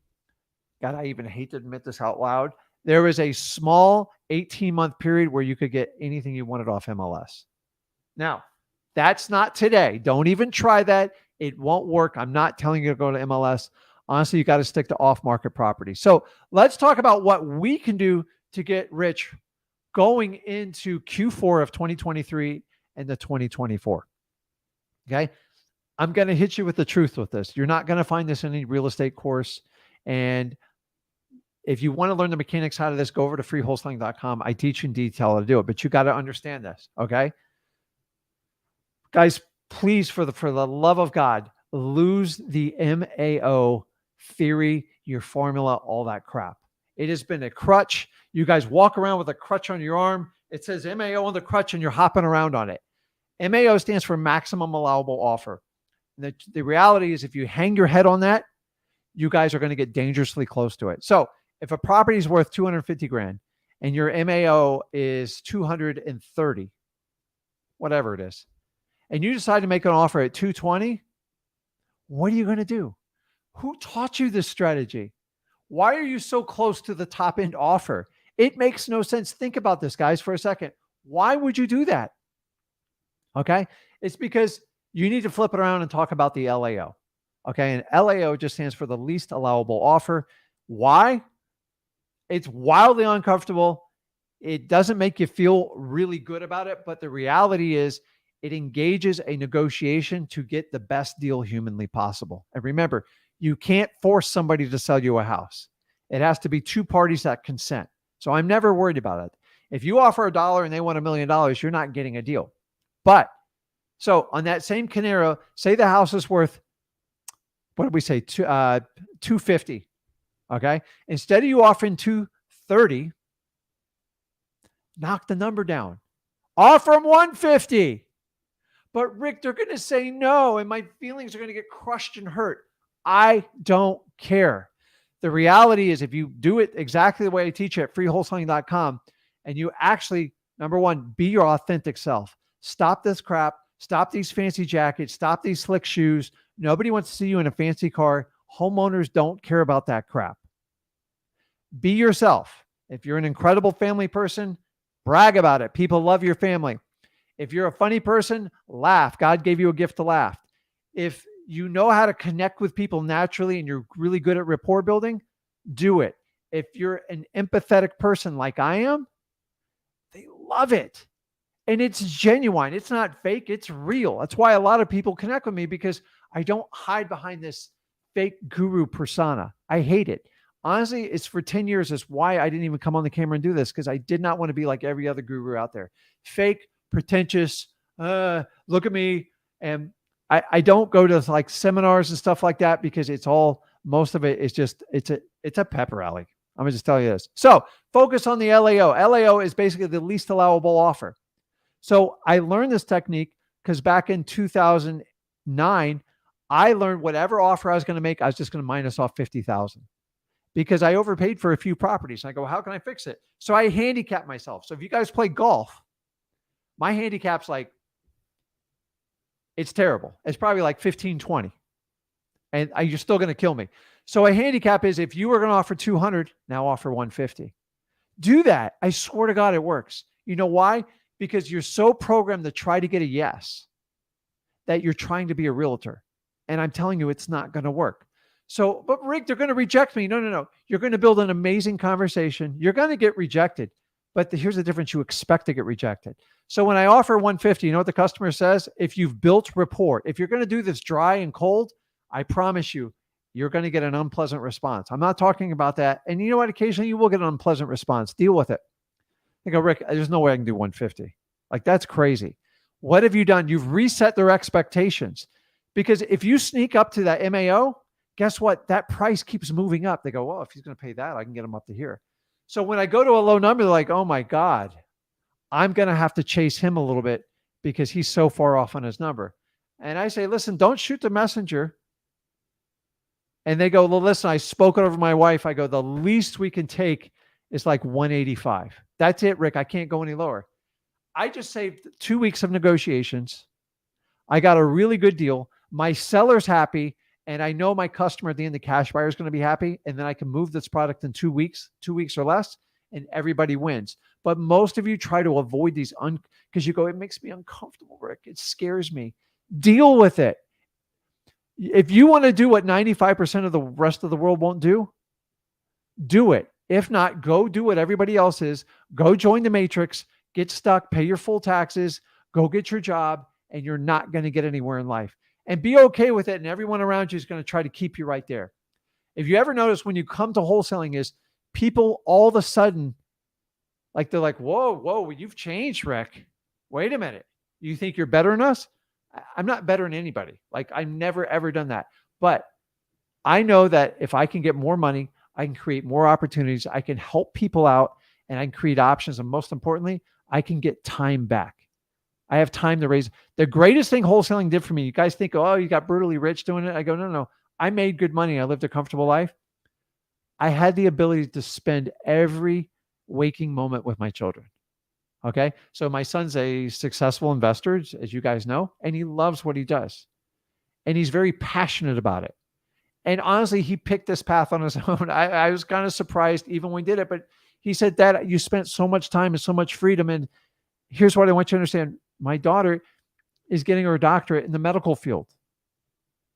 God, I even hate to admit this out loud. There was a small 18-month period where you could get anything you wanted off MLS. Now, that's not today. Don't even try that. It won't work. I'm not telling you to go to MLS. Honestly, you got to stick to off-market property. So let's talk about what we can do to get rich going into Q4 of 2023 and the 2024. Okay. I'm going to hit you with the truth with this. You're not going to find this in any real estate course. And if you want to learn the mechanics out of this, go over to freewholesaling.com. I teach in detail how to do it, but you got to understand this. Okay. Guys, please, for the love of God, lose the MAO theory, your formula, all that crap. It has been a crutch. You guys walk around with a crutch on your arm. It says MAO on the crutch and you're hopping around on it. MAO stands for maximum allowable offer. The reality is if you hang your head on that, you guys are going to get dangerously close to it. So if a property is worth 250 grand and your MAO is 230, whatever it is, and you decide to make an offer at 220, what are you going to do? Who taught you this strategy? Why are you so close to the top end offer? It makes no sense. Think about this, guys, for a second. Why would you do that? Okay. It's because you need to flip it around and talk about the LAO. Okay. And LAO just stands for the least allowable offer. Why? It's wildly uncomfortable. It doesn't make you feel really good about it. But the reality is it engages a negotiation to get the best deal humanly possible. And remember, you can't force somebody to sell you a house. It has to be two parties that consent. So I'm never worried about it. If you offer $1 and they want $1 million, you're not getting a deal. But so on that same scenario, say the house is worth, what did we say? 250. Okay. Instead of you offering 230, knock the number down. Offer them 150. But Rick, they're going to say no, and my feelings are going to get crushed and hurt. I don't care. The reality is if you do it exactly the way I teach it at freewholesaling.com, and you actually, number one, be your authentic self. Stop this crap. Stop these fancy jackets. Stop these slick shoes. Nobody wants to see you in a fancy car. Homeowners don't care about that crap. Be yourself. If you're an incredible family person, brag about it. People love your family. If you're a funny person, laugh. God gave you a gift to laugh. If you know how to connect with people naturally and you're really good at rapport building, do it. If you're an empathetic person like I am, they love it. And it's genuine. It's not fake. It's real. That's why a lot of people connect with me because I don't hide behind this fake guru persona. I hate it. Honestly, it's for 10 years. It's why I didn't even come on the camera and do this because I did not want to be like every other guru out there. Fake, pretentious, look at me. And I don't go to like seminars and stuff like that because it's all, most of it is just, it's a pep rally. I'm going to just tell you this. So focus on the LAO. LAO is basically the least allowable offer. So I learned this technique because back in 2009, I learned whatever offer I was going to make, I was just going to minus off 50,000 because I overpaid for a few properties. And I go, how can I fix it? So I handicap myself. So if you guys play golf, my handicap's like, it's terrible. It's probably like 15, 20. And you're still going to kill me. So a handicap is if you were going to offer 200, now offer 150. Do that. I swear to God, it works. You know why? because you're so programmed to try to get a yes that you're trying to be a realtor. And I'm telling you, it's not going to work. So, but Rick, they're going to reject me. No, no, no. You're going to build an amazing conversation. You're going to get rejected. But here's the difference. You expect to get rejected. So when I offer 150, you know what the customer says? If you've built rapport, if you're going to do this dry and cold, I promise you, you're going to get an unpleasant response. I'm not talking about that. And you know what? Occasionally you will get an unpleasant response. Deal with it. I go, Rick, there's no way I can do 150. Like, that's crazy. What have you done? You've reset their expectations. Because if you sneak up to that MAO, guess what? That price keeps moving up. They go, well, if he's going to pay that, I can get him up to here. So when I go to a low number, they're like, oh my God, I'm going to have to chase him a little bit because he's so far off on his number. And I say, listen, don't shoot the messenger. And they go, well, listen, I spoke it over my wife. I go, the least we can take is like 185. That's it, Rick. I can't go any lower. I just saved 2 weeks of negotiations. I got a really good deal. My seller's happy. And I know my customer at the end, the cash buyer, is going to be happy. And then I can move this product in 2 weeks or less, and everybody wins. But most of you try to avoid these because you go, it makes me uncomfortable, Rick. It scares me. Deal with it. If you want to do what 95% of the rest of the world won't do, do it. If not, go do what everybody else is. Go join the matrix, get stuck, pay your full taxes, go get your job, and you're not going to get anywhere in life. And be okay with it. And everyone around you is going to try to keep you right there. If you ever notice when you come to wholesaling is people all of a sudden, like they're like, whoa, you've changed, Rick. Wait a minute. You think you're better than us? I'm not better than anybody. Like, I've never, ever done that. But I know that if I can get more money, I can create more opportunities. I can help people out, and I can create options. And most importantly, I can get time back. I have time to raise. The greatest thing wholesaling did for me, you guys think, oh, you got brutally rich doing it. I go, no. I made good money. I lived a comfortable life. I had the ability to spend every waking moment with my children. Okay. So my son's a successful investor, as you guys know, and he loves what he does. And he's very passionate about it. And honestly, he picked this path on his own. I was kind of surprised even when we did it, but he said, Dad, you spent so much time and so much freedom. And here's what I want you to understand. My daughter is getting her doctorate in the medical field.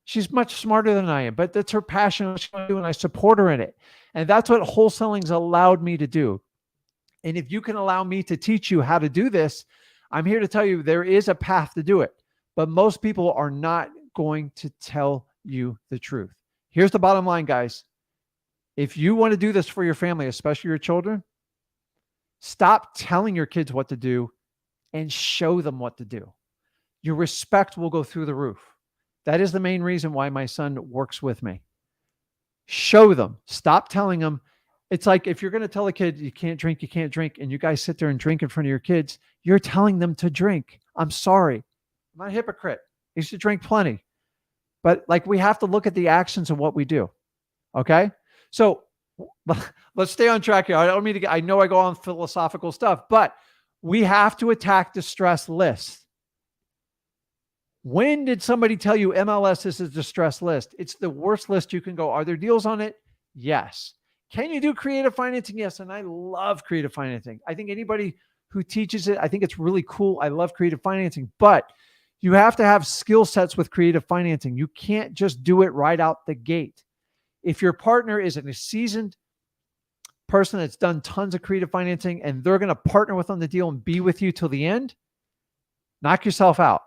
She's much smarter than I am, but that's her passion, and I support her in it. And that's what wholesaling's allowed me to do. And if you can allow me to teach you how to do this, I'm here to tell you there is a path to do it. But most people are not going to tell you the truth. Here's the bottom line, guys. If you want to do this for your family, especially your children, stop telling your kids what to do and show them what to do. Your respect will go through the roof. That is the main reason why my son works with me. Show them. Stop telling them. It's like if you're going to tell a kid you can't drink, and you guys sit there and drink in front of your kids, you're telling them to drink. I'm sorry. I'm not a hypocrite. I used to drink plenty. But like, we have to look at the actions of what we do. Okay? So let's stay on track here. I don't mean to I know I go on philosophical stuff, but we have to attack the stress list. When did somebody tell you MLS is a distress list? It's the worst list you can go. Are there deals on it? Yes. Can you do creative financing? Yes. And I love creative financing. I think anybody who teaches it, I think it's really cool. I love creative financing, but you have to have skill sets with creative financing. You can't just do it right out the gate. If your partner is a seasoned person that's done tons of creative financing and they're going to partner with on the deal and be with you till the end, knock yourself out.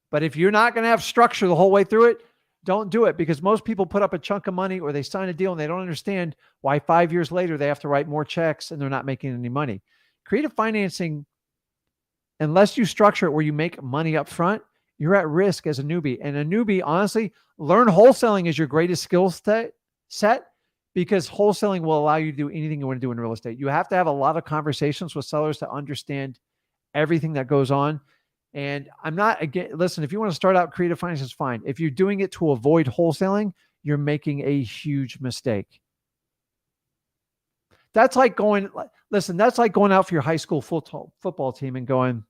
But if you're not going to have structure the whole way through it, don't do it, because most people put up a chunk of money or they sign a deal and they don't understand why 5 years later they have to write more checks and they're not making any money. Creative financing, unless you structure it where you make money up front, you're at risk as a newbie. And a newbie, honestly, learn wholesaling is your greatest skill set, because wholesaling will allow you to do anything you want to do in real estate. You have to have a lot of conversations with sellers to understand everything that goes on. And I'm not, again, listen, if you want to start out creative finance, it's fine. If you're doing it to avoid wholesaling, you're making a huge mistake. That's like going, listen, that's like going out for your high school football team and going,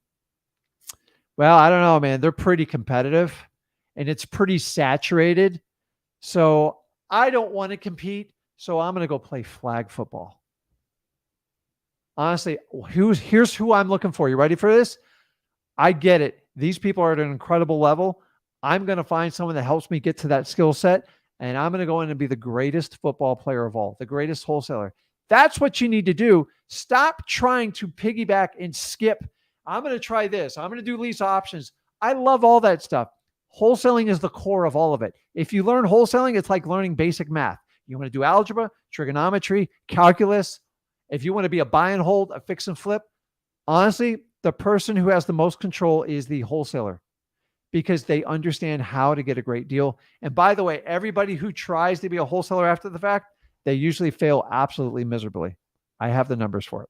well, I don't know, man, they're pretty competitive and it's pretty saturated. So I don't want to compete. So I'm going to go play flag football. Honestly, here's who I'm looking for. You ready for this? I get it. These people are at an incredible level. I'm going to find someone that helps me get to that skill set, and I'm going to go in and be the greatest football player of all, the greatest wholesaler. That's what you need to do. Stop trying to piggyback and skip. I'm going to try this. I'm going to do lease options. I love all that stuff. Wholesaling is the core of all of it. If you learn wholesaling, it's like learning basic math. You want to do algebra, trigonometry, calculus. If you want to be a buy and hold, a fix and flip, honestly, the person who has the most control is the wholesaler because they understand how to get a great deal. And by the way, everybody who tries to be a wholesaler after the fact, they usually fail absolutely miserably. I have the numbers for it.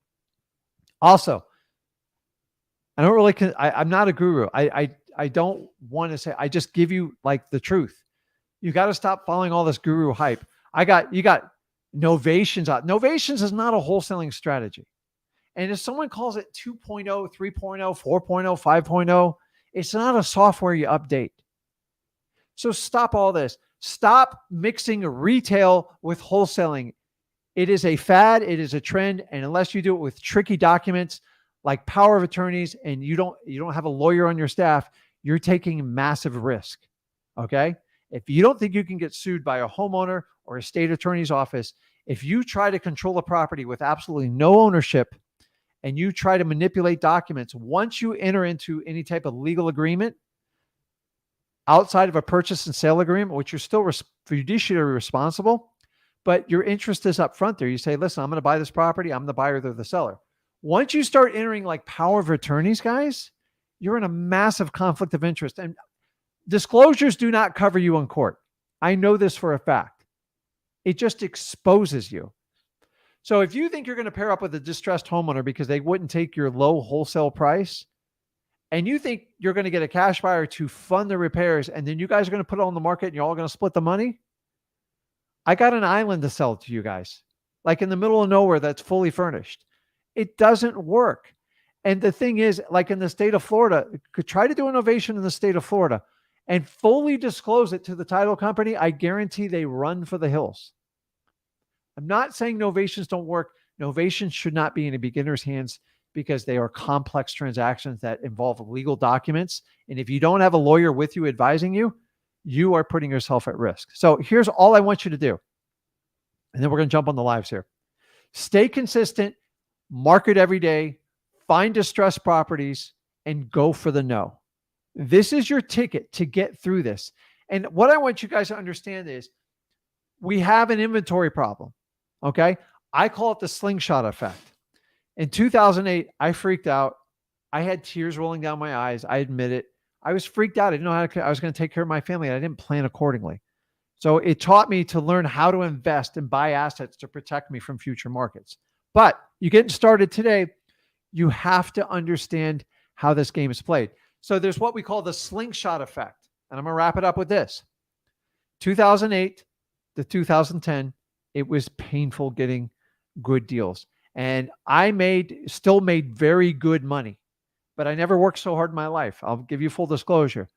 Also, I don't really, I'm not a guru. I don't want to say, I just give you like the truth. You got to stop following all this guru hype. You got novations out. Novations is not a wholesaling strategy. And if someone calls it 2.0, 3.0, 4.0, 5.0, it's not a software you update. So stop all this. Stop mixing retail with wholesaling. It is a fad. It is a trend. And unless you do it with tricky documents like power of attorneys and you don't have a lawyer on your staff, you're taking massive risk. Okay? If you don't think you can get sued by a homeowner or a state attorney's office, if you try to control a property with absolutely no ownership and you try to manipulate documents, once you enter into any type of legal agreement outside of a purchase and sale agreement, which you're still fiduciary responsible, but your interest is up front there. You say, listen, I'm going to buy this property. I'm the buyer, they're the seller. Once you start entering like power of attorneys, guys, you're in a massive conflict of interest. And disclosures do not cover you in court. I know this for a fact. It just exposes you. So if you think you're going to pair up with a distressed homeowner because they wouldn't take your low wholesale price, and you think you're going to get a cash buyer to fund the repairs, and then you guys are going to put it on the market and you're all going to split the money, I got an island to sell to you guys, like in the middle of nowhere that's fully furnished. It doesn't work. And the thing is, like in the state of Florida, could try to do an ovation in the state of Florida and fully disclose it to the title company. I guarantee they run for the hills. I'm not saying novations don't work. Novations should not be in a beginner's hands because they are complex transactions that involve legal documents. And if you don't have a lawyer with you advising you, you are putting yourself at risk. So here's all I want you to do. And then we're going to jump on the lives here. Stay consistent, market every day, find distressed properties, and go for the no. This is your ticket to get through this. And what I want you guys to understand is we have an inventory problem. Okay. I call it the slingshot effect. In 2008, I freaked out. I had tears rolling down my eyes. I admit it. I was freaked out. I didn't know how I was going to take care of my family. And I didn't plan accordingly. So it taught me to learn how to invest and buy assets to protect me from future markets. But you getting started today, you have to understand how this game is played. So there's what we call the slingshot effect. And I'm going to wrap it up with this. 2008 to 2010, it was painful getting good deals. And I still made very good money, but I never worked so hard in my life. I'll give you full disclosure.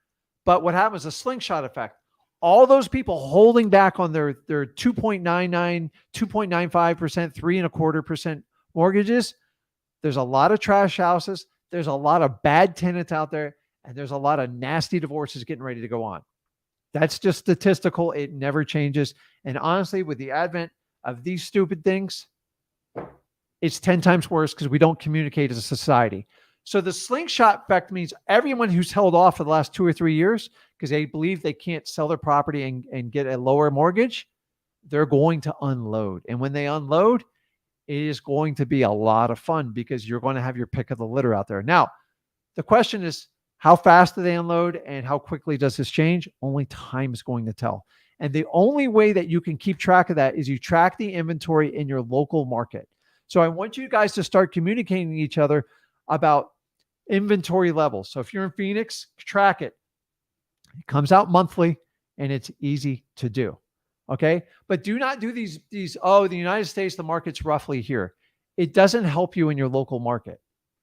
But what happens, a slingshot effect. All those people holding back on their 2.99, 2.95%, 3.25% mortgages, there's a lot of trash houses. There's a lot of bad tenants out there. And there's a lot of nasty divorces getting ready to go on. That's just statistical. It never changes. And honestly, with the advent of these stupid things, it's 10 times worse because we don't communicate as a society. So the slingshot effect means everyone who's held off for the last 2 or 3 years because they believe they can't sell their property and get a lower mortgage, they're going to unload. And when they unload, it is going to be a lot of fun because you're going to have your pick of the litter out there. Now, the question is, how fast do they unload and how quickly does this change? Only time is going to tell. And the only way that you can keep track of that is you track the inventory in your local market. So I want you guys to start communicating to each other about inventory levels. So if you're in Phoenix, track it. It comes out monthly and it's easy to do. Okay. But do not do these, the United States, the market's roughly here. It doesn't help you in your local market.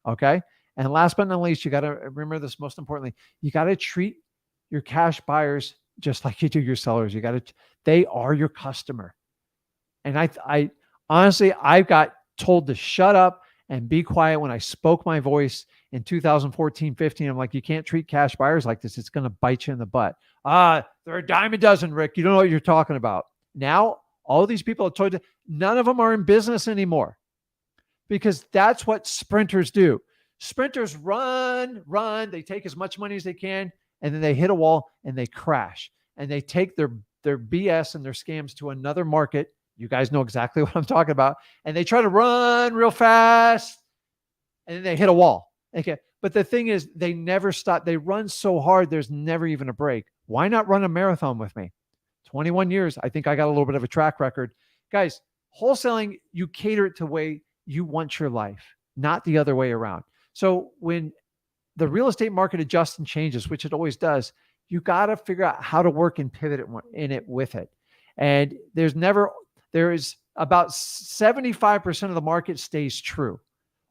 Okay. And last but not least, you got to remember this most importantly, you got to treat your cash buyers just like you do your sellers. They are your customer. And I honestly, I've got told to shut up and be quiet when I spoke my voice in 2014, 15. I'm like, you can't treat cash buyers like this. It's going to bite you in the butt. They're a dime a dozen, Rick. You don't know what you're talking about. Now, all these people have told you, none of them are in business anymore because that's what sprinters do. Sprinters run, they take as much money as they can, and then they hit a wall and they crash. And they take their BS and their scams to another market. You guys know exactly what I'm talking about. And they try to run real fast, and then they hit a wall. Okay. But the thing is, they never stop. They run so hard, there's never even a break. Why not run a marathon with me? 21 years. I think I got a little bit of a track record. Guys, wholesaling, you cater it to the way you want your life, not the other way around. So when the real estate market adjusts and changes, which it always does, you got to figure out how to work and pivot in it with it. And there is about 75% of the market stays true,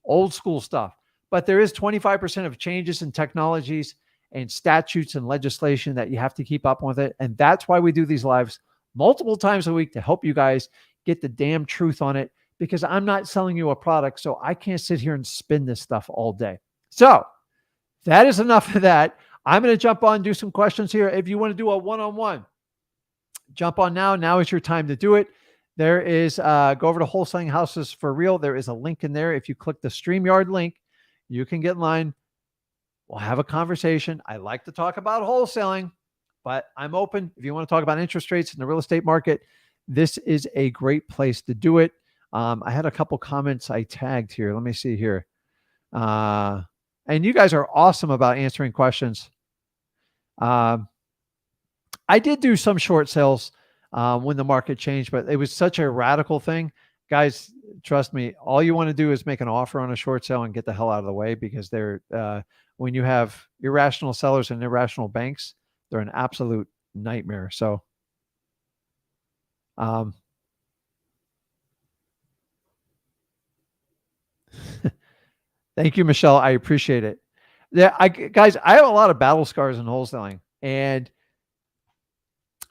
old school stuff. But there is 25% of changes in technologies and statutes and legislation that you have to keep up with it. And that's why we do these lives multiple times a week to help you guys get the damn truth on it, because I'm not selling you a product, so I can't sit here and spin this stuff all day. So that is enough of that. I'm going to jump on and do some questions here. If you want to do a one-on-one, jump on now. Now is your time to do it. There is, go over to Wholesaling Houses for Real. There is a link in there. If you click the StreamYard link, you can get in line. We'll have a conversation. I like to talk about wholesaling, but I'm open. If you want to talk about interest rates in the real estate market, this is a great place to do it. I had a couple comments I tagged here. Let me see here. And you guys are awesome about answering questions. I did do some short sales when the market changed, but it was such a radical thing. Guys, trust me, all you want to do is make an offer on a short sale and get the hell out of the way, because they're when you have irrational sellers and irrational banks, they're an absolute nightmare. So thank you, Michelle. I appreciate it. Yeah, guys, I have a lot of battle scars in wholesaling, and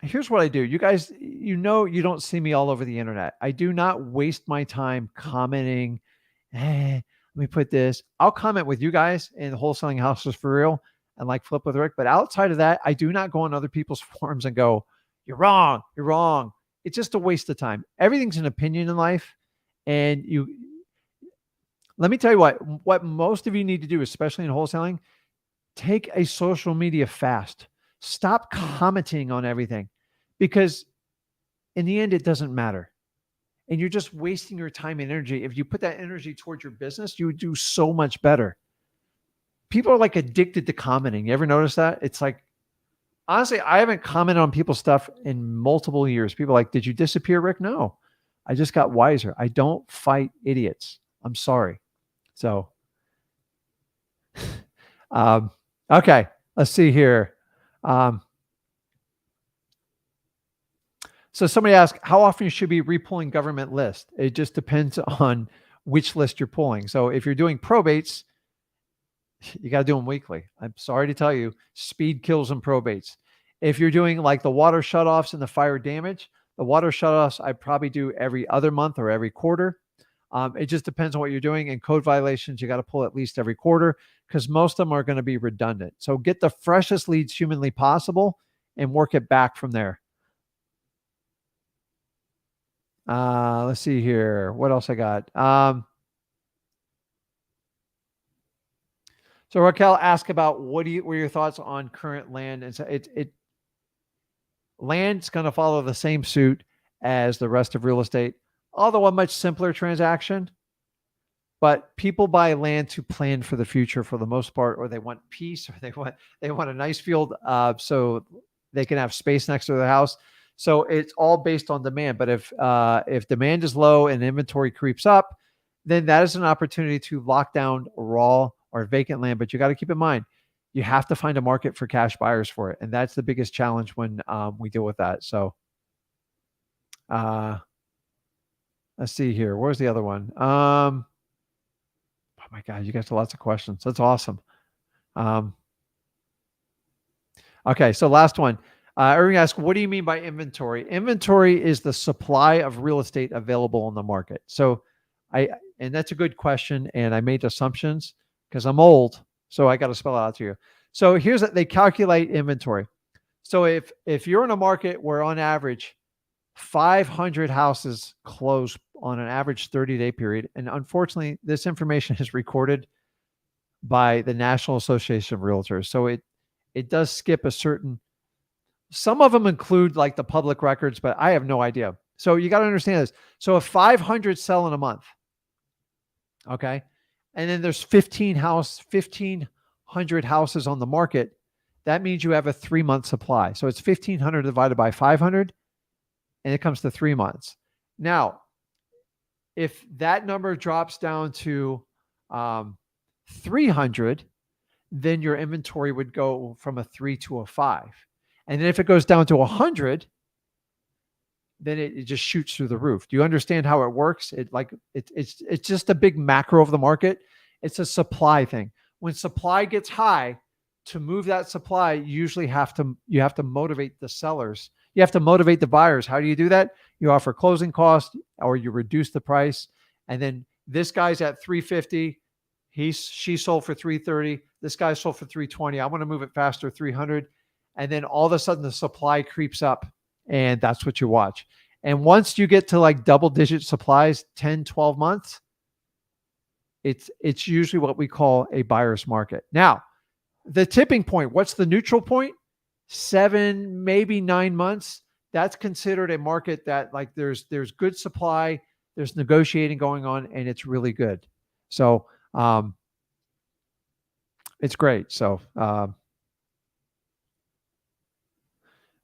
here's what I do. You guys, you don't see me all over the internet. I do not waste my time commenting. Let me put this. I'll comment with you guys in the Wholesaling Houses for Real and like Flip with Rick. But outside of that, I do not go on other people's forums and go, you're wrong. You're wrong. It's just a waste of time. Everything's an opinion in life. And let me tell you what most of you need to do, especially in wholesaling, take a social media fast. Stop commenting on everything, because in the end, it doesn't matter. And you're just wasting your time and energy. If you put that energy towards your business, you would do so much better. People are like addicted to commenting. You ever notice that? It's like, honestly, I haven't commented on people's stuff in multiple years. People are like, did you disappear, Rick? No, I just got wiser. I don't fight idiots. I'm sorry. So, okay, let's see here. So somebody asked, how often you should be repulling government list? It just depends on which list you're pulling. So if you're doing probates, you got to do them weekly. I'm sorry to tell you, speed kills in probates. If you're doing like the water shutoffs and the fire damage, the water shutoffs, I probably do every other month or every quarter. It just depends on what you're doing. And code violations, you got to pull at least every quarter, because most of them are going to be redundant. So get the freshest leads humanly possible and work it back from there. Let's see here. What else I got? So Raquel asked about what are your thoughts on current land? And so land's going to follow the same suit as the rest of real estate, although a much simpler transaction. But people buy land to plan for the future for the most part, or they want peace, or they want a nice field so they can have space next to their house. So it's all based on demand. But if demand is low and inventory creeps up, then that is an opportunity to lock down raw or vacant land. But you got to keep in mind, you have to find a market for cash buyers for it. And that's the biggest challenge when we deal with that. So let's see here. Where's the other one? Oh my God, you guys have lots of questions. That's awesome. Okay, so last one. Irving asked, what do you mean by inventory? Inventory is the supply of real estate available in the market. So and that's a good question. And I made assumptions because I'm old, so I got to spell it out to you. So here's that they calculate inventory. So if you're in a market where on average 500 houses close on an average 30-day period, and unfortunately this information is recorded by the National Association of Realtors, so it does skip a certain. Some of them include like the public records, but I have no idea. So you got to understand this. So if 500 sell in a month, okay, and then there's 1,500 houses on the market, that means you have a 3-month supply. So it's 1,500 divided by 500, and it comes to 3 months. Now, if that number drops down to 300, then your inventory would go from a 3 to a 5. And then if it goes down to 100, then it just shoots through the roof. Do you understand how it works? It's just a big macro of the market. It's a supply thing. When supply gets high, to move that supply, you usually have to motivate the sellers. You have to motivate the buyers. How do you do that? You offer closing costs or you reduce the price. And then this guy's at 350. She sold for 330. This guy sold for 320. I want to move it faster, 300. And then all of a sudden the supply creeps up, and that's what you watch. And once you get to like double digit supplies, 10, 12 months, it's usually what we call a buyer's market. Now, the tipping point, what's the neutral point? 7, maybe 9 months. That's considered a market that like there's good supply, there's negotiating going on, and it's really good. So it's great. So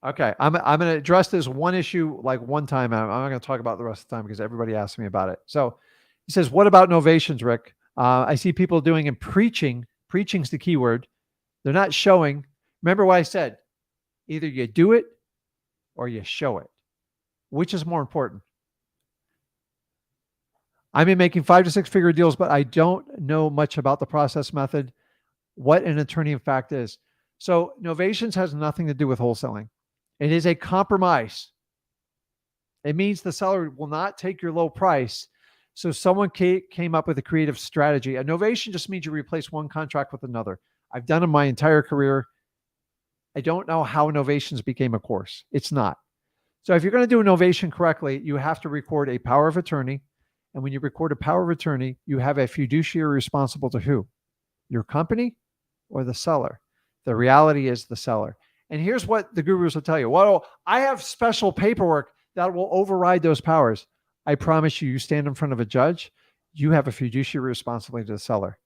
okay, I'm going to address this one issue like one time. I'm not going to talk about the rest of the time because everybody asks me about it. So he says, what about novations, Rick? I see people doing and preaching. Preaching's the key word. They're not showing. Remember what I said? Either you do it or you show it. Which is more important? I've been making 5 to 6 figure deals, but I don't know much about the process method, what an attorney in fact is. So novations has nothing to do with wholesaling. It is a compromise. It means the seller will not take your low price. So someone came up with a creative strategy. A novation just means you replace one contract with another. I've done it my entire career. I don't know how novations became a course. It's not. So if you're going to do a novation correctly, you have to record a power of attorney. And when you record a power of attorney, you have a fiduciary responsible to who? Your company or the seller? The reality is the seller. And here's what the gurus will tell you. Well, I have special paperwork that will override those powers. I promise you, you stand in front of a judge, you have a fiduciary responsibility to the seller.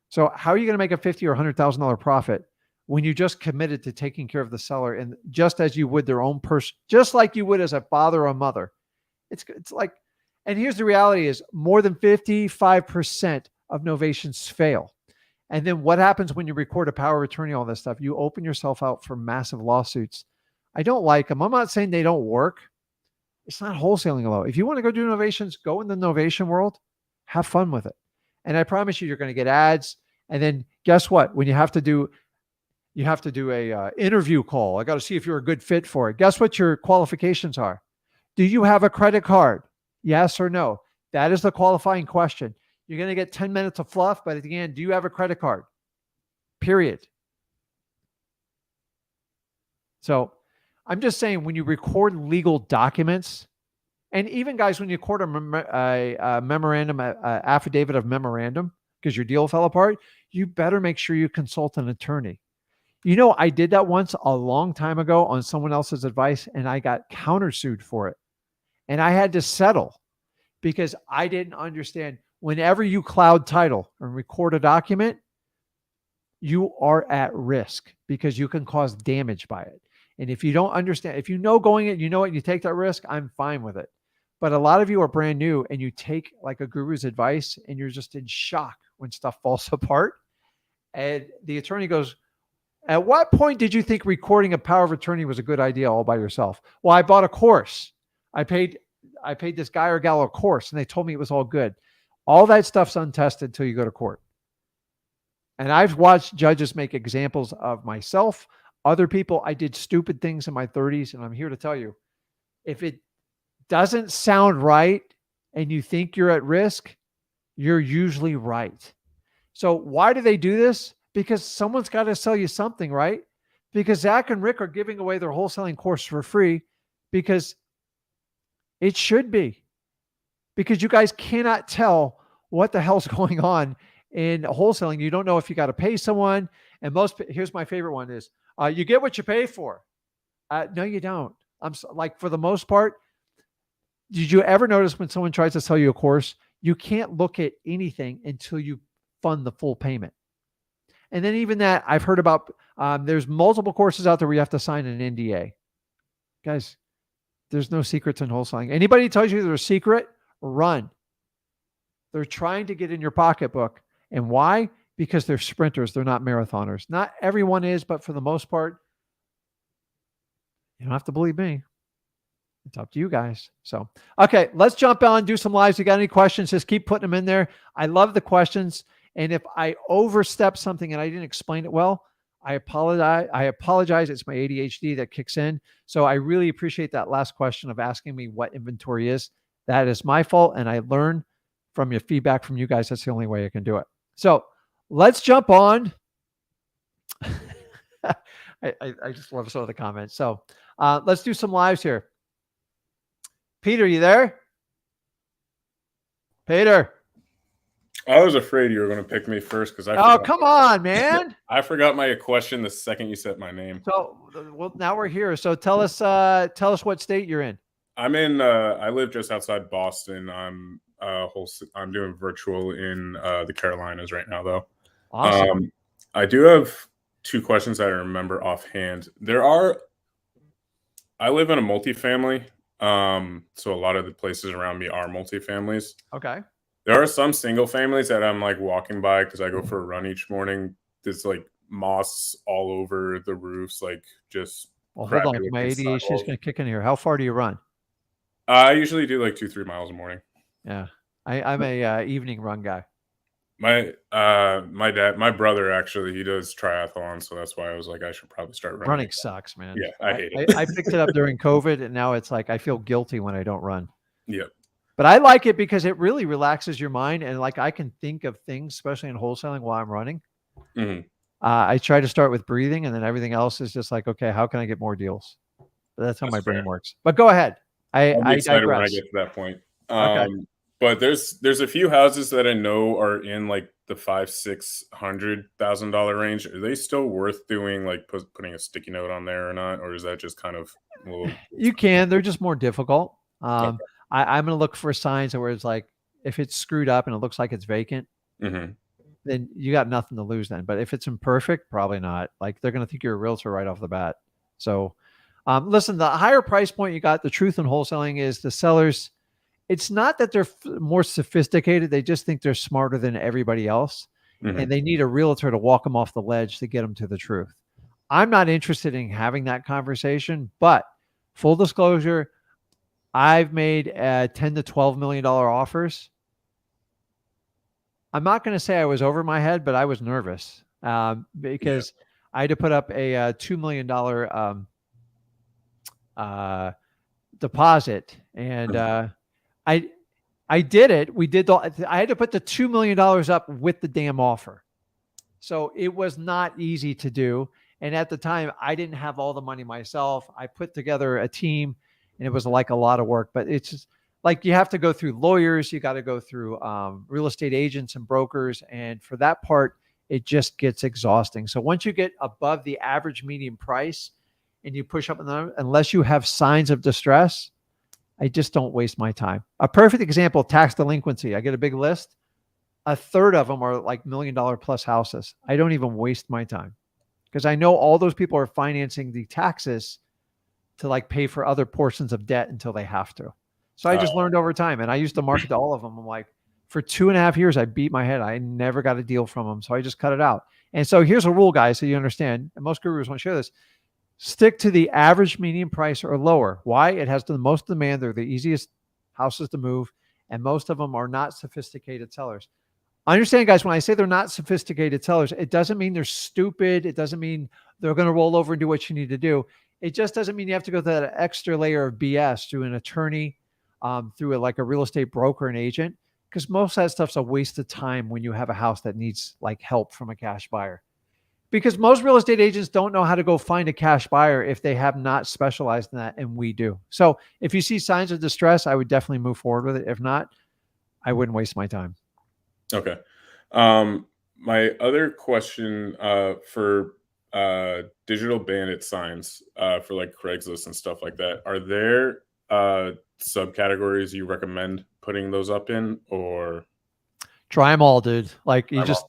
So how are you going to make a $50,000 or $100,000 profit when you just committed to taking care of the seller and just as you would their own person, just like you would as a father or a mother? It's like, and here's the reality is more than 55% of novations fail. And then what happens when you record a power of attorney, all this stuff? You open yourself out for massive lawsuits. I don't like them. I'm not saying they don't work. It's not wholesaling alone. If you want to go do novations, go in the novation world, have fun with it. And I promise you, you're going to get ads. And then guess what? When you have to do a interview call, I got to see if you're a good fit for it. Guess what your qualifications are? Do you have a credit card? Yes or no? That is the qualifying question. You're going to get 10 minutes of fluff, but at the end, do you have a credit card? Period. So I'm just saying when you record legal documents, and even guys, when you record a memorandum, affidavit of memorandum, because your deal fell apart, you better make sure you consult an attorney. You know, I did that once a long time ago on someone else's advice, and I got countersued for it. And I had to settle because I didn't understand. Whenever you cloud title and record a document, you are at risk because you can cause damage by it. And if you don't understand, if you know going in, you know what, you take that risk, I'm fine with it. But a lot of you are brand new and you take like a guru's advice and you're just in shock when stuff falls apart. And the attorney goes, at what point did you think recording a power of attorney was a good idea all by yourself? Well, I bought a course. I paid this guy or gal a course and they told me it was all good. All that stuff's untested until you go to court. And I've watched judges make examples of myself, other people. I did stupid things in my 30s, and I'm here to tell you, if it doesn't sound right and you think you're at risk, you're usually right. So why do they do this? Because someone's got to sell you something, right? Because Zach and Rick are giving away their wholesaling course for free because it should be. Because you guys cannot tell what the hell's going on in wholesaling. You don't know if you got to pay someone. And here's my favorite one is you get what you pay for. No, you don't. Like for the most part, did you ever notice when someone tries to sell you a course, you can't look at anything until you fund the full payment? And then even that, I've heard about, there's multiple courses out there where you have to sign an NDA. Guys, there's no secrets in wholesaling. Anybody tells you there's a secret, run. They're trying to get in your pocketbook. And why? Because they're sprinters. They're not marathoners. Not everyone is, but for the most part, you don't have to believe me. It's up to you guys. So, okay, let's jump on, do some lives. You got any questions? Just keep putting them in there. I love the questions. And if I overstep something and I didn't explain it well, I apologize. It's my ADHD that kicks in. So I really appreciate that last question of asking me what inventory is. That is my fault. And I learn from your feedback from you guys. That's the only way I can do it. So let's jump on. I just love some of the comments. So let's do some lives here. Peter, you there? Peter. I was afraid you were going to pick me first because come on, man. I forgot my question the second you said my name. So, well, now we're here. So tell us what state you're in. I'm in. I live just outside Boston. I'm doing virtual in the Carolinas right now, though. Awesome. I do have two questions that I remember offhand. I live in a multifamily. So a lot of the places around me are multifamilies. Okay. There are some single families that I'm like walking by because I go for a run each morning. There's like moss all over the roofs, like just. Well, hold on. My ADHD is going to kick in here. How far do you run? I usually do like 2-3 miles a morning. Yeah. I'm a evening run guy. My brother actually, he does triathlon, so that's why I was like, I should probably start running. Running sucks, man. Yeah, I hate it. I picked it up during COVID, and now it's like I feel guilty when I don't run. Yeah. But I like it because it really relaxes your mind, and like I can think of things, especially in wholesaling, while I'm running. Mm-hmm. I try to start with breathing, and then everything else is just like, okay, how can I get more deals? But that's how my brain works. But go ahead. I'll be excited when I get to that point. Okay. But there's a few houses that I know are in like the $500,000-$600,000 range. Are they still worth doing like putting a sticky note on there or not, or is that just kind of a little? You can. They're just more difficult. Okay. I'm going to look for signs where it's like if it's screwed up and it looks like it's vacant, then you got nothing to lose then. But if it's imperfect, probably not. Like they're going to think you're a realtor right off the bat. So listen, the higher price point you got, the truth in wholesaling is the sellers. It's not that they're more sophisticated. They just think they're smarter than everybody else. And they need a realtor to walk them off the ledge to get them to the truth. I'm not interested in having that conversation, but full disclosure, I've made $10 to $12 million offers. I'm not going to say I was over my head, but I was nervous because I had to put up a $2 million deposit, and I did it. I had to put the $2 million up with the damn offer. So it was not easy to do. And at the time, I didn't have all the money myself. I put together a team, and it was like a lot of work. But it's just like you have to go through lawyers. You got to go through real estate agents and brokers. And for that part, it just gets exhausting. So once you get above the average median price and you push up, unless you have signs of distress, I just don't waste my time. A perfect example, tax delinquency. I get a big list. A third of them are like $1 million plus houses. I don't even waste my time because I know all those people are financing the taxes to like pay for other portions of debt until they have to. So I just learned over time, and I used to market to all of them. I'm like, for 2.5 years, I beat my head. I never got a deal from them. So I just cut it out. And so here's a rule, guys, so you understand. And most gurus want to share this. Stick to the average median price or lower. Why? It has the most demand. They're the easiest houses to move, and most of them are not sophisticated sellers. Understand, guys, when I say they're not sophisticated sellers, it doesn't mean they're stupid. It doesn't mean they're going to roll over and do what you need to do. It just doesn't mean you have to go through that extra layer of BS through an attorney, through like a real estate broker and agent. because most of that stuff's a waste of time when you have a house that needs like help from a cash buyer. Because most real estate agents don't know how to go find a cash buyer if they have not specialized in that, and we do. So if you see signs of distress, I would definitely move forward with it. If not, I wouldn't waste my time. Okay. My other question for digital bandit signs for like Craigslist and stuff like that, are there subcategories you recommend putting those up in, or Try them all, dude. Like you I'm just,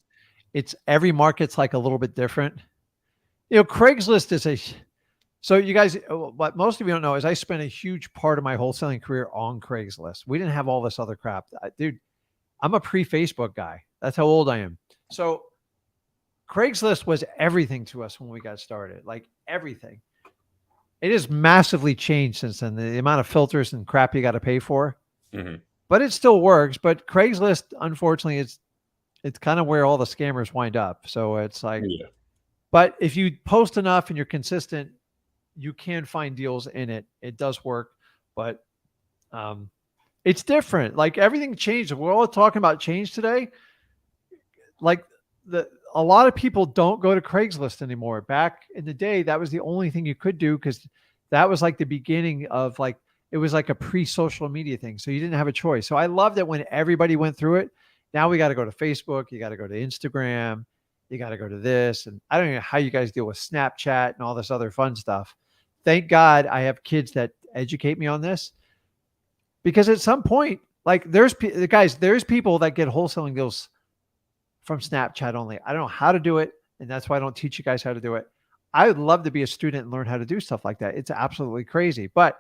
it's every market's like a little bit different. Craigslist is so you guys, what most of you don't know is I spent a huge part of my wholesaling career on Craigslist. We didn't have all this other crap. Dude, I'm a pre-Facebook guy. That's how old I am. So Craigslist was everything to us when we got started, like everything. It has massively changed since then. The amount of filters and crap you got to pay for, but it still works. But Craigslist, unfortunately, it's kind of where all the scammers wind up. So it's like, yeah. but if you post enough and you're consistent, you can find deals in it. It does work, but it's different. Like everything changed. We're all talking about change today. Like a lot of people don't go to Craigslist anymore. Back in the day, that was the only thing you could do because that was like the beginning of like, it was like a pre-social media thing. So you didn't have a choice. So I loved it when everybody went through it. Now we got to go to Facebook. You got to go to Instagram. You got to go to this. And I don't know how you guys deal with Snapchat and all this other fun stuff. Thank God I have kids that educate me on this, because at some point, like there's people that get wholesaling deals from Snapchat only. I don't know how to do it. And that's why I don't teach you guys how to do it. I would love to be a student and learn how to do stuff like that. It's absolutely crazy. But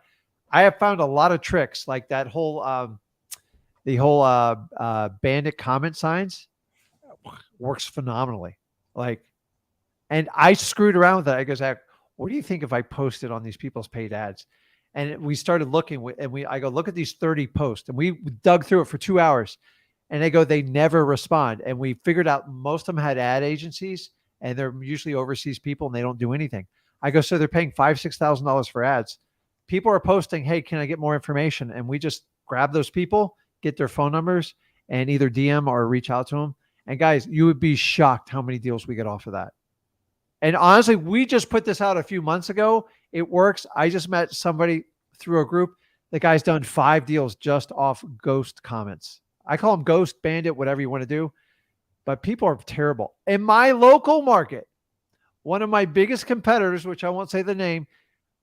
I have found a lot of tricks like that whole, bandit comment signs works phenomenally. Like, and I screwed around with that. I go, Zach, what do you think if I posted on these people's paid ads? And we started looking and I go, look at these 30 posts, and we dug through it for 2 hours. And they go, they never respond. And we figured out most of them had ad agencies, and they're usually overseas people, and they don't do anything. I go, so they're paying $5,000, $6,000 for ads. People are posting, hey, can I get more information? And we just grab those people, get their phone numbers, and either DM or reach out to them. And guys, you would be shocked how many deals we get off of that. And honestly, we just put this out a few months ago. It works. I just met somebody through a group. The guy's done 5 deals just off ghost comments. I call them ghost, bandit, whatever you want to do. But people are terrible. In my local market, one of my biggest competitors, which I won't say the name,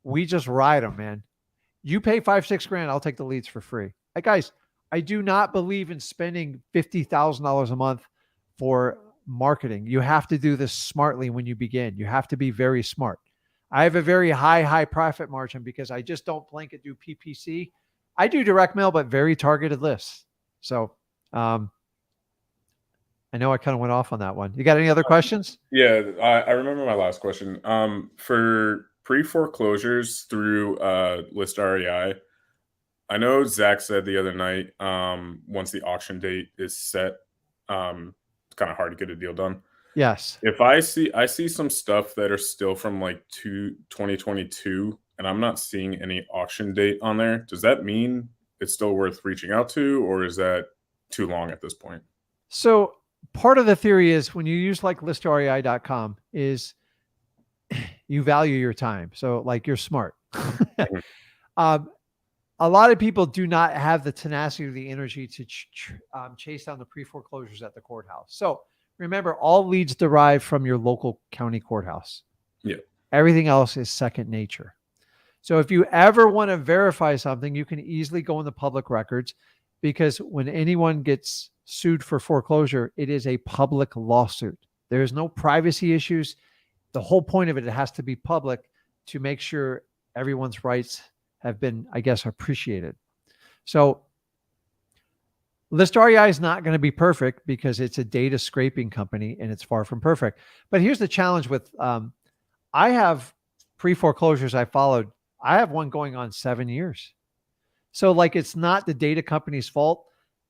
we just ride them, man. You pay $5,000-$6,000, I'll take the leads for free. Like, guys, I do not believe in spending $50,000 a month for marketing. You have to do this smartly when you begin. You have to be very smart. I have a very high profit margin because I just don't blanket do PPC. I do direct mail, but very targeted lists. So I know I kind of went off on that one. You got any other questions? Yeah, I remember my last question. For pre-foreclosures through List REI, I know Zach said the other night, once the auction date is set, it's kind of hard to get a deal done. Yes. If I see some stuff that are still from like 2022, and I'm not seeing any auction date on there, does that mean it's still worth reaching out to, or is that too long at this point? So part of the theory is when you use like listrei.com is you value your time. So like you're smart. A lot of people do not have the tenacity or the energy to chase down the pre-foreclosures at the courthouse. So remember, all leads derive from your local county courthouse. Yeah. Everything else is second nature. So if you ever want to verify something, you can easily go in the public records, because when anyone gets sued for foreclosure, it is a public lawsuit. There is no privacy issues. The whole point of it has to be public to make sure everyone's rights have been, I guess, appreciated. So List REI is not going to be perfect because it's a data scraping company and it's far from perfect. But here's the challenge with, I have pre-foreclosures I followed. I have one going on 7 years. So like, it's not the data company's fault.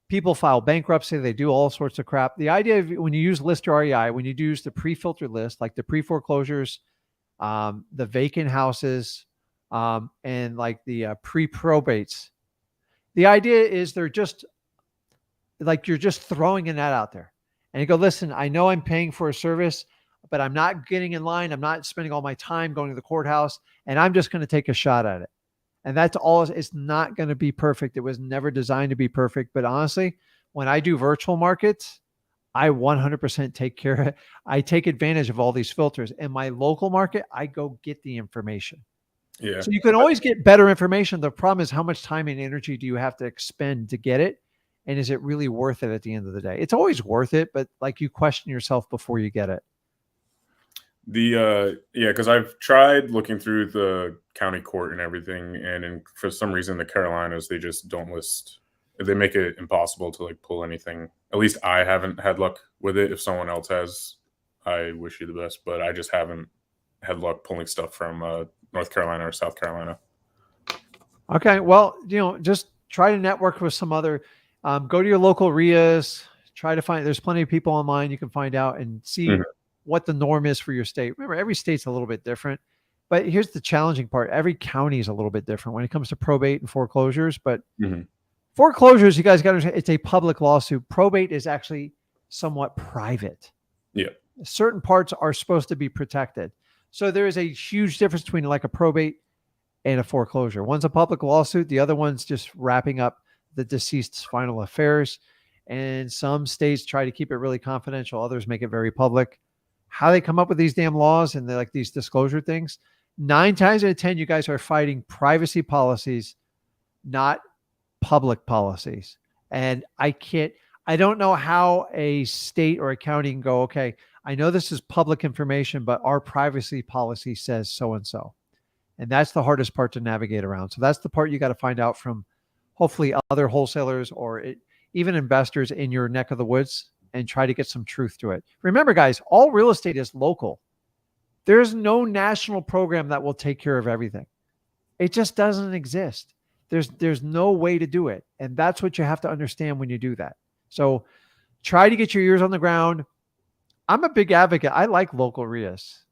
People file bankruptcy. They do all sorts of crap. The idea of when you use List REI, when you use the pre-filtered list, like the pre-foreclosures, the vacant houses, and like the pre-probates, the idea is like you're just throwing a net out there. And you go, listen, I know I'm paying for a service, but I'm not getting in line. I'm not spending all my time going to the courthouse, and I'm just going to take a shot at it. And that's all. It's not going to be perfect. It was never designed to be perfect. But honestly, when I do virtual markets, I 100% take care of it. I take advantage of all these filters. In my local market, I go get the information. Yeah. So you can always get better information. The problem is how much time and energy do you have to expend to get it? And is it really worth it at the end of the day? It's always worth it, but like you question yourself before you get it. Because I've tried looking through the county court and everything, and for some reason the Carolinas, they just don't list. They make it impossible to like pull anything. At least I haven't had luck with it. If someone else has, I wish you the best, but I just haven't had luck pulling stuff from North Carolina or South Carolina. Okay, well, just try to network with some other. Go to your local RIAs. Try to find. There's plenty of people online you can find out and see what the norm is for your state. Remember, every state's a little bit different. But here's the challenging part. Every county is a little bit different when it comes to probate and foreclosures. But foreclosures, you guys got to understand, it's a public lawsuit. Probate is actually somewhat private. Yeah. Certain parts are supposed to be protected. So there is a huge difference between like a probate and a foreclosure. One's a public lawsuit. The other one's just wrapping up the deceased's final affairs. And some states try to keep it really confidential. Others make it very public. How they come up with these damn laws and like these disclosure things, 9 times out of 10, you guys are fighting privacy policies, not public policies. And I don't know how a state or a county can go, okay, I know this is public information, but our privacy policy says so-and-so. And that's the hardest part to navigate around. So that's the part you got to find out from hopefully other wholesalers or even investors in your neck of the woods and try to get some truth to it. Remember, guys, all real estate is local. There's no national program that will take care of everything. It just doesn't exist. There's no way to do it. And that's what you have to understand when you do that. So try to get your ears on the ground. I'm a big advocate. I like local RIAs.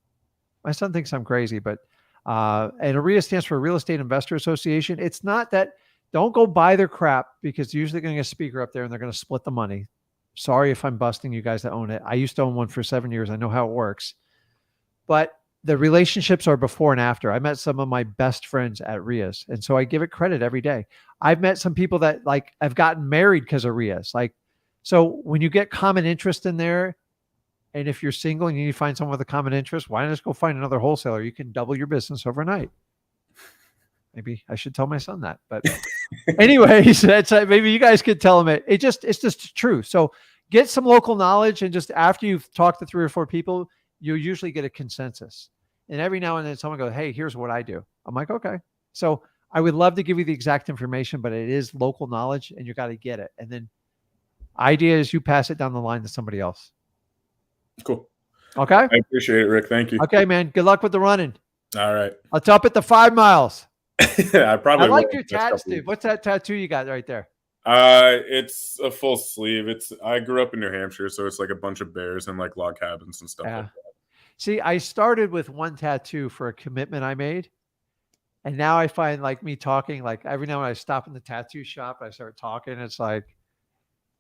My son thinks I'm crazy, but and a RIA stands for Real Estate Investor Association. It's not that, don't go buy their crap because you're usually going to get a speaker up there and they're going to split the money. Sorry if I'm busting you guys that own it. I used to own one for 7 years. I know how it works. But the relationships are before and after. I met some of my best friends at RIAs. And so I give it credit every day. I've met some people that like I've gotten married because of RIAs. Like, so when you get common interest in there, and if you're single and you need to find someone with a common interest, why not just go find another wholesaler? You can double your business overnight. Maybe I should tell my son that, but anyways, that's maybe you guys could tell him it. It's just true. So get some local knowledge, and just after you've talked to 3 or 4 people, you usually get a consensus. And every now and then someone goes, hey, here's what I do. I'm like, okay. So I would love to give you the exact information, but it is local knowledge and you got to get it. And then idea is you pass it down the line to somebody else. Cool. Okay. I appreciate it, Rick. Thank you. Okay, man. Good luck with the running. All right. Let's up it to 5 miles. I probably I like will your tats, dude. What's that tattoo you got right there? It's a full sleeve. I grew up in New Hampshire, so it's like a bunch of bears and like log cabins and stuff like that. See, I started with one tattoo for a commitment I made. And now I find like me talking, like every now and then I stop in the tattoo shop, I start talking. It's like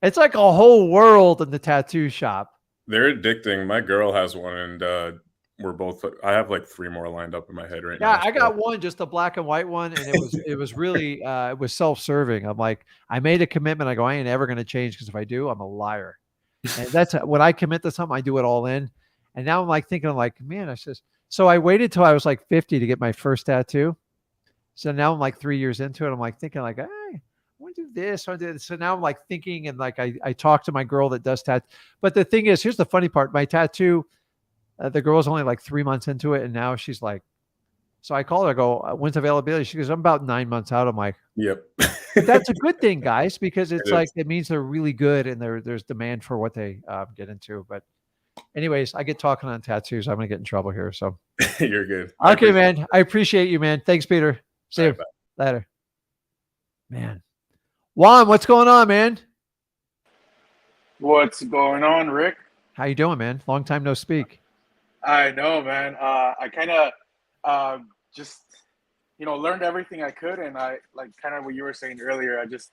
a whole world in the tattoo shop. They're addicting. My girl has one, and I have like 3 more lined up in my head right now. Yeah, I got one, just a black and white one, and it was really it was self-serving. I'm like, I made a commitment. I go, I ain't ever gonna change, because if I do, I'm a liar. And that's when I commit to something, I do it all in. And now I'm like thinking, man, so I waited till I was like 50 to get my first tattoo. So now I'm like 3 years into it. I'm like thinking like, hey, I want to do this. I want to do this. So now I'm like thinking, and like I talk to my girl that does tattoos. But the thing is, here's the funny part. My tattoo, the girl's only like 3 months into it. And now she's like, so I call her, I go, when's availability? She goes, I'm about 9 months out. I'm like, yep. That's a good thing, guys, because it's it means they're really good and there's demand for what they get into. But anyways, I get talking on tattoos. I'm going to get in trouble here. So you're good. Okay, man. I appreciate you, man. Thanks, Peter. See you later. Man. Juan, what's going on, man? What's going on, Rick? How you doing, man? Long time no speak. I know, man. I kind of just, learned everything I could. And I, like kind of what you were saying earlier, I just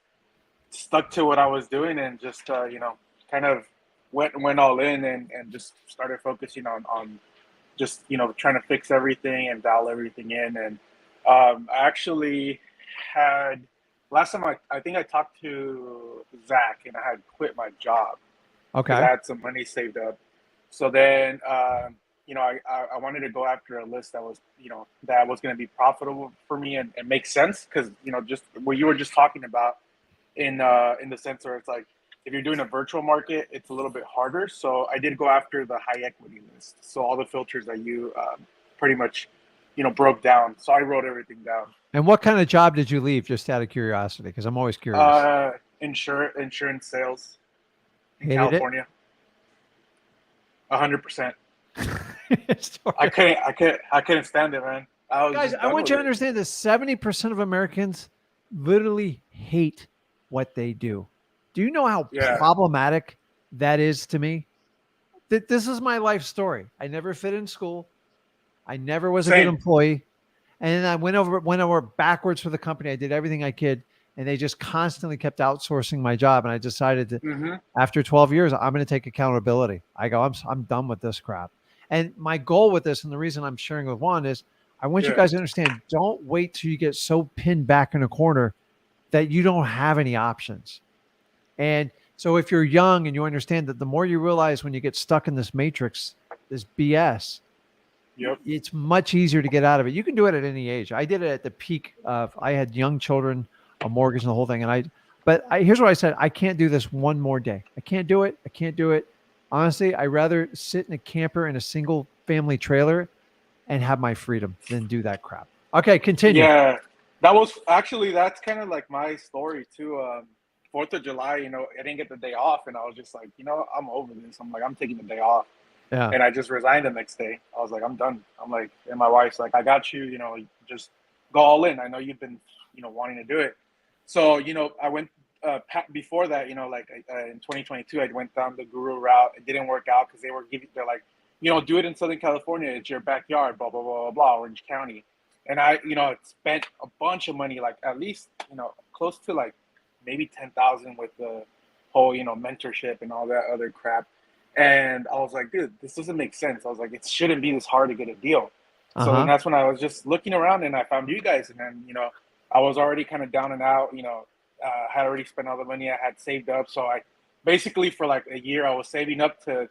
stuck to what I was doing and just kind of went all in and just started focusing on just trying to fix everything and dial everything in. And I actually had last time I think I talked to Zach, and I had quit my job because I Okay. had some money saved up. So then I wanted to go after a list that was that was going to be profitable for me and make sense, because just what you were just talking about in the sense where it's like if you're doing a virtual market, it's a little bit harder. So I did go after the high equity list. So all the filters that you pretty much broke down. So I wrote everything down. And what kind of job did you leave, just out of curiosity? Because I'm always curious. Insurance sales in Hated it. California, 100%. Sorry. I couldn't stand it, man. I was Guys, just I done want with you to it. understand that 70% of Americans literally hate what they do. Do you know how Yeah. problematic that is to me? This is my life story. I never fit in school. I never was a good Same. employee. And then I went over backwards for the company. I did everything I could, and they just constantly kept outsourcing my job. And I decided that Hmm. after 12 years, I'm going to take accountability. I'm done with this crap. And my goal with this, and the reason I'm sharing with Juan, is I want you Yeah. guys to understand, don't wait till you get so pinned back in a corner that you don't have any options. And so if you're young and you understand that, the more you realize when you get stuck in this matrix, this BS, Yep. it's much easier to get out of it. You can do it at any age. I did it at the peak of, I had young children, a mortgage and the whole thing. Here's what I said. I can't do this one more day. I can't do it. I can't do it. Honestly, I'd rather sit in a camper in a single family trailer and have my freedom than do that crap. Okay, continue. Yeah, that's kind of like my story too. 4th of July, I didn't get the day off, and I was just like, I'm over this. I'm like, I'm taking the day off, Yeah. and I just resigned the next day. I was like, I'm done. I'm like, and my wife's like, I got you. Just go all in. I know you've been, wanting to do it. So, I went before that. In 2022, I went down the guru route. It didn't work out because they're like, do it in Southern California. It's your backyard. Blah blah blah blah blah. Orange County. And I, spent a bunch of money, like at least, close to like maybe 10,000 with the whole, mentorship and all that other crap. And I was like, dude, this doesn't make sense. I was like, it shouldn't be this hard to get a deal. So then Uh-huh. that's when I was just looking around and I found you guys. And then, I was already kind of down and out, had already spent all the money I had saved up. So I basically for like a year, I was saving up to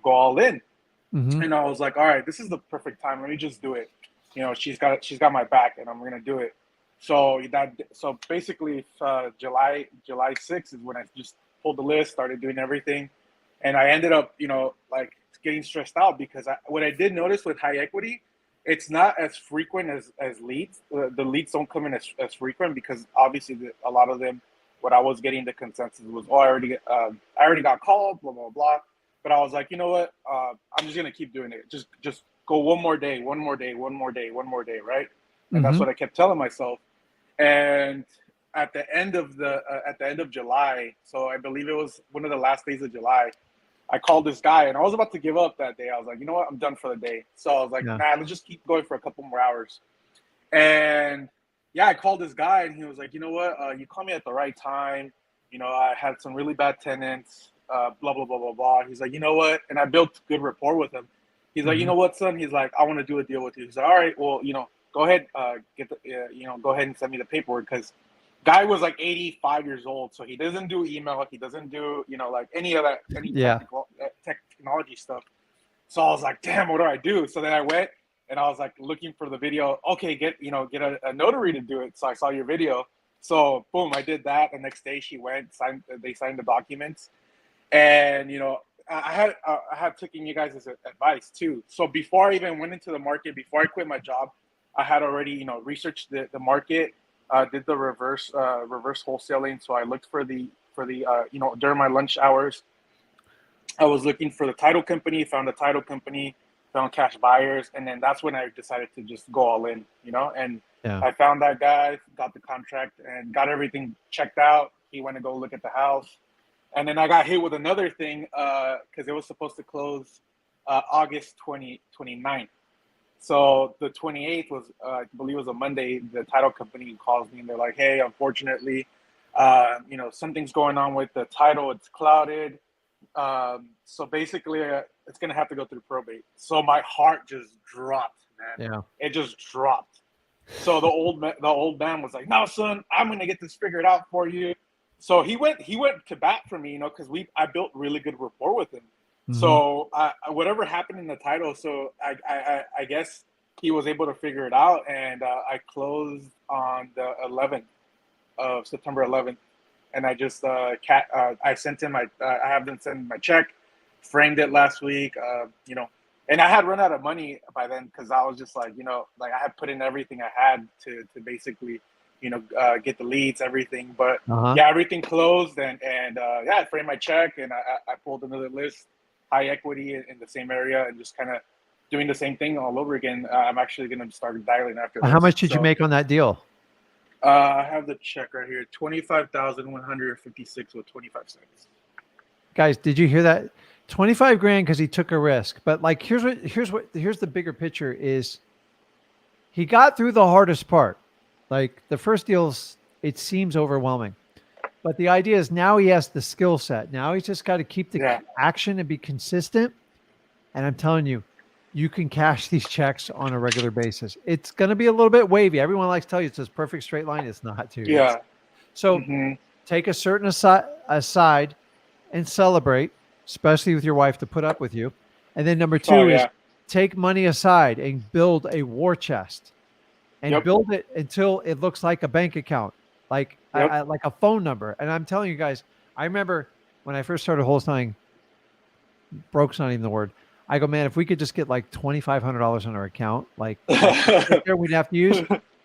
go all in. Hmm. And I was like, all right, this is the perfect time. Let me just do it. She's got my back, and I'm gonna do it. So basically, July 6th is when I just pulled the list, started doing everything, and I ended up, like getting stressed out because what I did notice with high equity, it's not as frequent as leads. The leads don't come in as frequent because obviously a lot of them, what I was getting the consensus was, oh, I already got called, blah blah blah. But I was like, you know what? I'm just gonna keep doing it. Just go one more day, one more day, one more day, one more day, right? And that's Hmm. what I kept telling myself. And at the end of July, so I believe it was one of the last days of July, I called this guy, and I was about to give up that day. I was like, you know what? I'm done for the day. So I was like, Yeah. nah, let's just keep going for a couple more hours. And yeah, I called this guy, and he was like, you know what? You called me at the right time. I had some really bad tenants. Blah blah blah blah blah. He's like, you know what? And I built good rapport with him. He's like, you Hmm. know what, son? He's like, I want to do a deal with you. He's like, all right, well, go ahead, go ahead and send me the paperwork, because guy was like 85 years old, so he doesn't do email, he doesn't do like any of that, any Yeah. technology stuff. So I was like, damn, what do I do? So then I went and I was like looking for the video. Okay, get a notary to do it. So I saw your video. So boom, I did that. The next day she went, they signed the documents. And I had taken you guys' advice too. So before I even went into the market, before I quit my job, I had already researched the market, did the reverse wholesaling. So I looked for the during my lunch hours, I was looking for the title company, found the title company, found cash buyers, and then that's when I decided to just go all in, and Yeah. I found that guy, got the contract, and got everything checked out. He went to go look at the house. And then I got hit with another thing because it was supposed to close August 29th. So the 28th was, I believe it was a Monday, the title company calls me and they're like, hey, unfortunately, Something's going on with the title. It's clouded. So basically, it's gonna have to go through probate. So my heart just dropped, man. Yeah. It just dropped. So the old man was like, "No, son, I'm gonna get this figured out for you." So he went to bat for me, because I built really good rapport with him. Mhm. So whatever happened in the title, so I guess he was able to figure it out, and I closed on the 11th of September 11th, and I just I sent him I have them send my check, framed it last week, and I had run out of money by then because I was just like, like I had put in everything I had to basically, get the leads, everything. But Uh-huh. yeah, everything closed, and yeah, I framed my check, and I pulled another list, high equity in the same area, and just kind of doing the same thing all over again. I'm actually going to start dialing after How this. much did you So, make on that deal? I have the check right here, 25,156 with 25 cents. Guys, did you hear that? 25 grand because he took a risk. But like, here's the bigger picture is he got through the hardest part. Like the first deals, it seems overwhelming. But the idea is now he has the skill set. Now he's just got to keep the action and be consistent. And I'm telling you, you can cash these checks on a regular basis. It's going to be a little bit wavy. Everyone likes to tell you it's this perfect straight line. It's not, dude. Yeah. So take a certain aside and celebrate, especially with your wife to put up with you. And then number two is take money aside and build a war chest and build it until it looks like a bank account, like like a phone number. And I'm telling you guys, I remember when I first started wholesaling, broke's not even the word. I go, man, if we could just get like $2,500 on our account, like we'd have to use,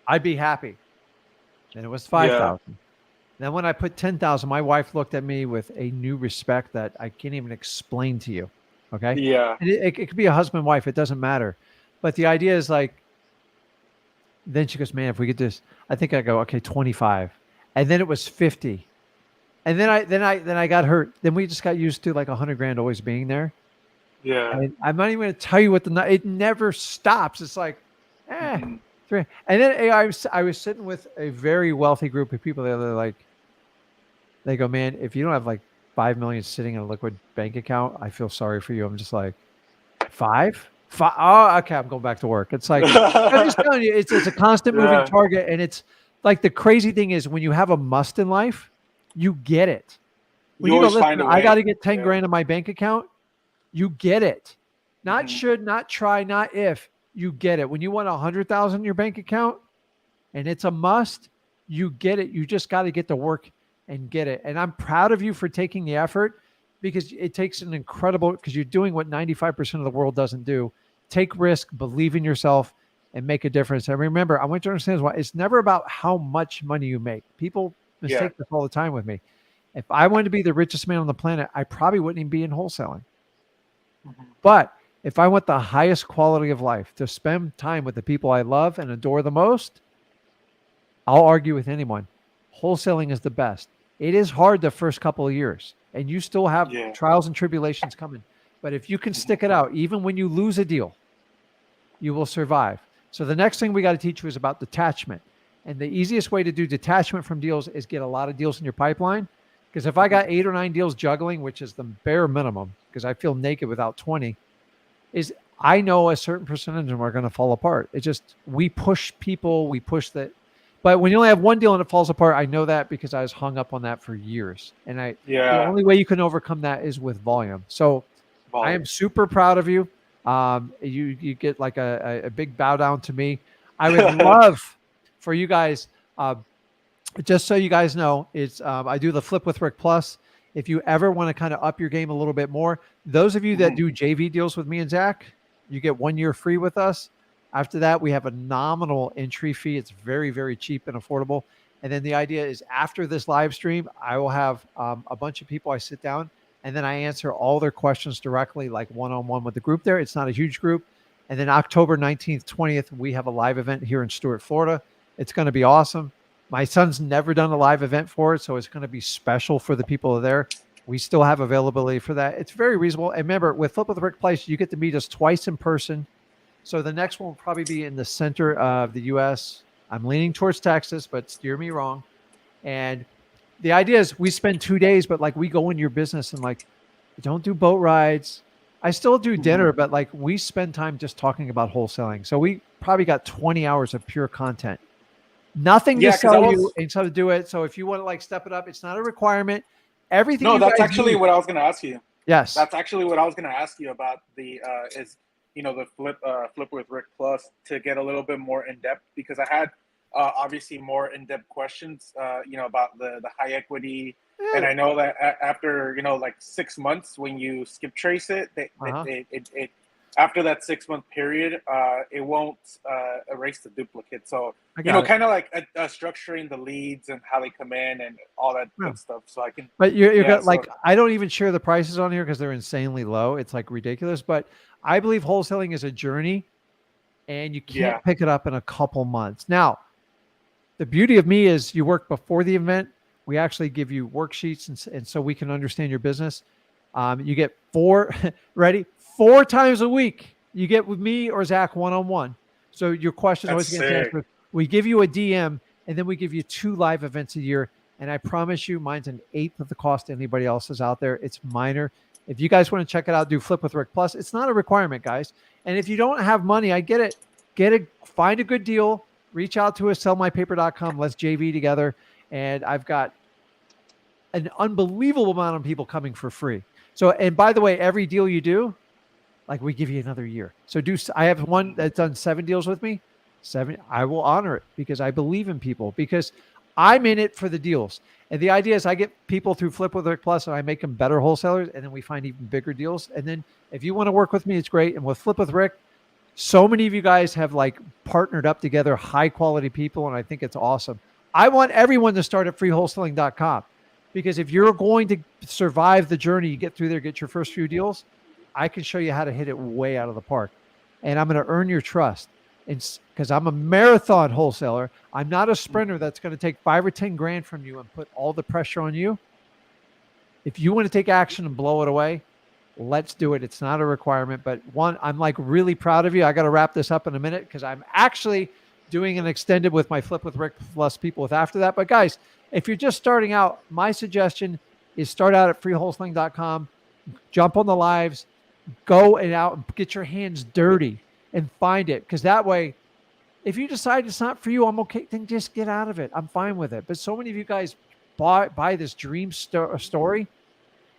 I'd be happy. And it was 5,000. Then when I put 10,000, my wife looked at me with a new respect that I can't even explain to you. Okay. Yeah. And it could be a husband, wife. It doesn't matter. But the idea is like, then she goes, man, if we could just, I think I go, okay, 25. And then it was 50. And then I got hurt. Then we just got used to like 100 grand always being there. Yeah. And I'm not even going to tell you what it never stops. It's like, three. And then I was sitting with a very wealthy group of people. They're like, they go, man, if you don't have like 5 million sitting in a liquid bank account, I feel sorry for you. I'm just like, five? Oh, okay. I'm going back to work. It's like, I'm just telling you, it's a constant moving target. And it's like, the crazy thing is when you have a must in life, you get it. When you go, listen, I got to get 10 grand in my bank account. You get it. Not should, not try, not if. You get it. When you want 100,000 in your bank account and it's a must, you get it. You just got to get to work and get it. And I'm proud of you for taking the effort because it takes an incredible, because you're doing what 95% of the world doesn't do. Take risk, believe in yourself, and make a difference. And remember, I want you to understand why it's never about how much money you make. People mistake this all the time with me. If I wanted to be the richest man on the planet, I probably wouldn't even be in wholesaling. But if I want the highest quality of life, to spend time with the people I love and adore the most, I'll argue with anyone. Wholesaling is the best. It is hard the first couple of years, and you still have trials and tribulations coming. But if you can stick it out, even when you lose a deal, you will survive. So the next thing we got to teach you is about detachment. And the easiest way to do detachment from deals is get a lot of deals in your pipeline. Because if I got 8 or 9 deals juggling, which is the bare minimum, because I feel naked without 20, is I know a certain percentage of them are going to fall apart. It's just, we push people, we push that. But when you only have one deal and it falls apart, I know that because I was hung up on that for years. And the only way you can overcome that is with volume. So I am super proud of you. You get like a big bow down to me. I would love for you guys, just so you guys know, it's I do the Flip with Rick Plus. If you ever want to kind of up your game a little bit more, those of you that do JV deals with me and Zach, you get 1 year free with us. After that, we have a nominal entry fee. It's very, very cheap and affordable. And then the idea is after this live stream, I will have a bunch of people I sit down and then I answer all their questions directly, like one-on-one with the group there. It's not a huge group. And then October 19th, 20th, we have a live event here in Stuart, Florida. It's going to be awesome. My son's never done a live event for it, so it's going to be special for the people there. We still have availability for that. It's very reasonable. And remember, with Flip with Rick Place, you get to meet us twice in person. So the next one will probably be in the center of the U.S. I'm leaning towards Texas, but steer me wrong. And the idea is we spend 2 days, but like we go into your business and like, don't do boat rides. I still do dinner, but like we spend time just talking about wholesaling. So we probably got 20 hours of pure content. Nothing Yeah, to 'cause I sell was you and so to do it. So if you want to like step it up, it's not a requirement. Everything no. you That's guys actually need. what I was gonna ask you. Yes. That's actually what I was gonna ask you about the is the flip with Rick Plus to get a little bit more in depth because I had obviously more in depth questions about the high equity, and I know that after like 6 months when you skip trace it, it after that 6 month period, it won't erase the duplicate. So I got it. kind of like structuring the leads and how they come in and all that good stuff. So I can. But you're Yeah, got so- like, I don't even share the prices on here because they're insanely low. It's like ridiculous. But I believe wholesaling is a journey and you can't Yeah. pick it up in a couple months. Now, the beauty of me is you work before the event. We actually give you worksheets and so we can understand your business. You get four times a week. You get with me or Zach one-on-one. So your questions always That's get sick. answered. We give you a DM and then we give you 2 live events a year. And I promise you, mine's an 1/8 of the cost anybody else is out there. It's minor. If you guys want to check it out, do Flip with Rick Plus. It's not a requirement, guys. And if you don't have money, I get it. Find a good deal. Reach out to us, sellmypaper.com. Let's JV together. And I've got an unbelievable amount of people coming for free. So, and by the way, every deal you do, like we give you another year. So I have one that's done 7 deals with me. 7, I will honor it because I believe in people because I'm in it for the deals. And the idea is I get people through Flip with Rick Plus and I make them better wholesalers. And then we find even bigger deals. And then if you want to work with me, it's great. And with Flip with Rick, so many of you guys have like partnered up together, high quality people. And I think it's awesome. I want everyone to start at freewholesaling.com because if you're going to survive the journey, you get through there, get your first few deals, I can show you how to hit it way out of the park. And I'm going to earn your trust. And because I'm a marathon wholesaler, I'm not a sprinter that's going to take 5 or 10 grand from you and put all the pressure on you. If you want to take action and blow it away, let's do it. It's not a requirement, but one, I'm like really proud of you. I got to wrap this up in a minute because I'm actually doing an extended with my Flip with Rick Plus people with after that. But guys, if you're just starting out, my suggestion is start out at freewholesaling.com, jump on the lives, go and out and get your hands dirty and find it. Because that way, if you decide it's not for you, I'm okay. Then just get out of it. I'm fine with it. But so many of you guys buy this dream story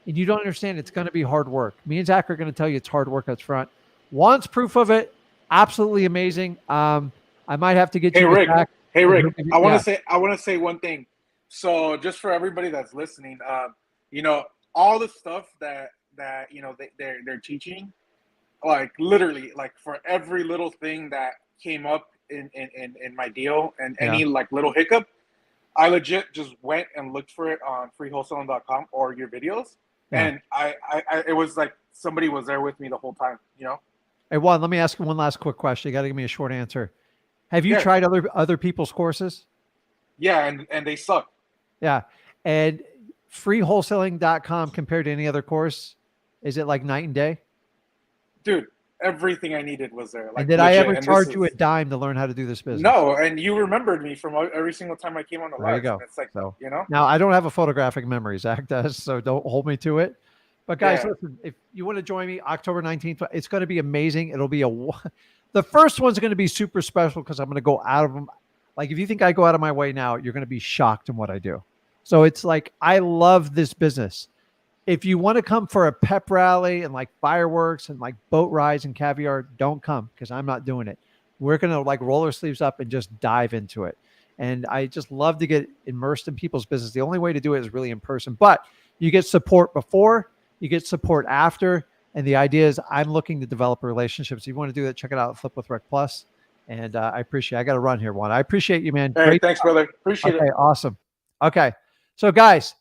and you don't understand it's going to be hard work. Me and Zach are going to tell you it's hard work up front. Wants proof of it. Absolutely amazing. I might have to get you Rick. back. Hey Rick, I want to say one thing. So just for everybody that's listening, all the stuff that they're teaching, like literally, like for every little thing that came up in my deal and any like little hiccup, I legit just went and looked for it on freewholesaling.com or your videos, and I it was like somebody was there with me the whole time. Hey Juan, let me ask you one last quick question. You got to give me a short answer. Have you tried other people's courses? Yeah, and they suck. Yeah. And freewholesaling.com compared to any other course, is it like night and day? Dude, everything I needed was there. Like, and did I ever charge you a dime to learn how to do this business? No, and you remembered me from every single time I came on the live. There you go. It's like, Now, I don't have a photographic memory. Zach does, so don't hold me to it. But guys, listen, if you want to join me October 19th, it's going to be amazing. It'll be the first one's going to be super special because I'm going to go out of them. Like if you think I go out of my way now, you're going to be shocked in what I do. So it's like, I love this business. If you want to come for a pep rally and like fireworks and like boat rides and caviar, don't come because I'm not doing it. We're going to like roll our sleeves up and just dive into it. And I just love to get immersed in people's business. The only way to do it is really in person, but you get support before, you get support after. And the idea is I'm looking to develop relationships. If you want to do that, check it out. Flip with Rick Plus. And I got to run here, Juan. I appreciate you, man. Hey, great. Thanks, brother. Appreciate it. Awesome. Okay. So guys,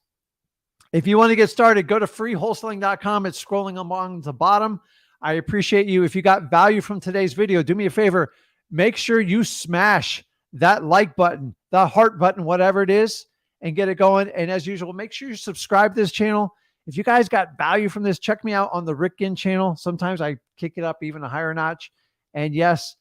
if you want to get started, go to freewholesaling.com. It's scrolling along the bottom. I appreciate you. If you got value from today's video, do me a favor. Make sure you smash that like button, the heart button, whatever it is, and get it going. And as usual, make sure you subscribe to this channel. If you guys got value from this, check me out on the Rick Ginn channel. Sometimes I kick it up even a higher notch. And yes,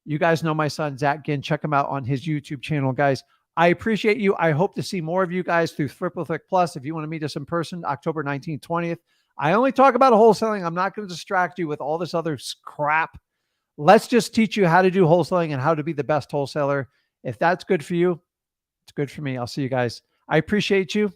you guys know my son, Zach Ginn. Check him out on his YouTube channel, guys. I appreciate you. I hope to see more of you guys through Flip with Rick Plus. If you want to meet us in person, October 19th, 20th. I only talk about wholesaling. I'm not going to distract you with all this other crap. Let's just teach you how to do wholesaling and how to be the best wholesaler. If that's good for you, it's good for me. I'll see you guys. I appreciate you.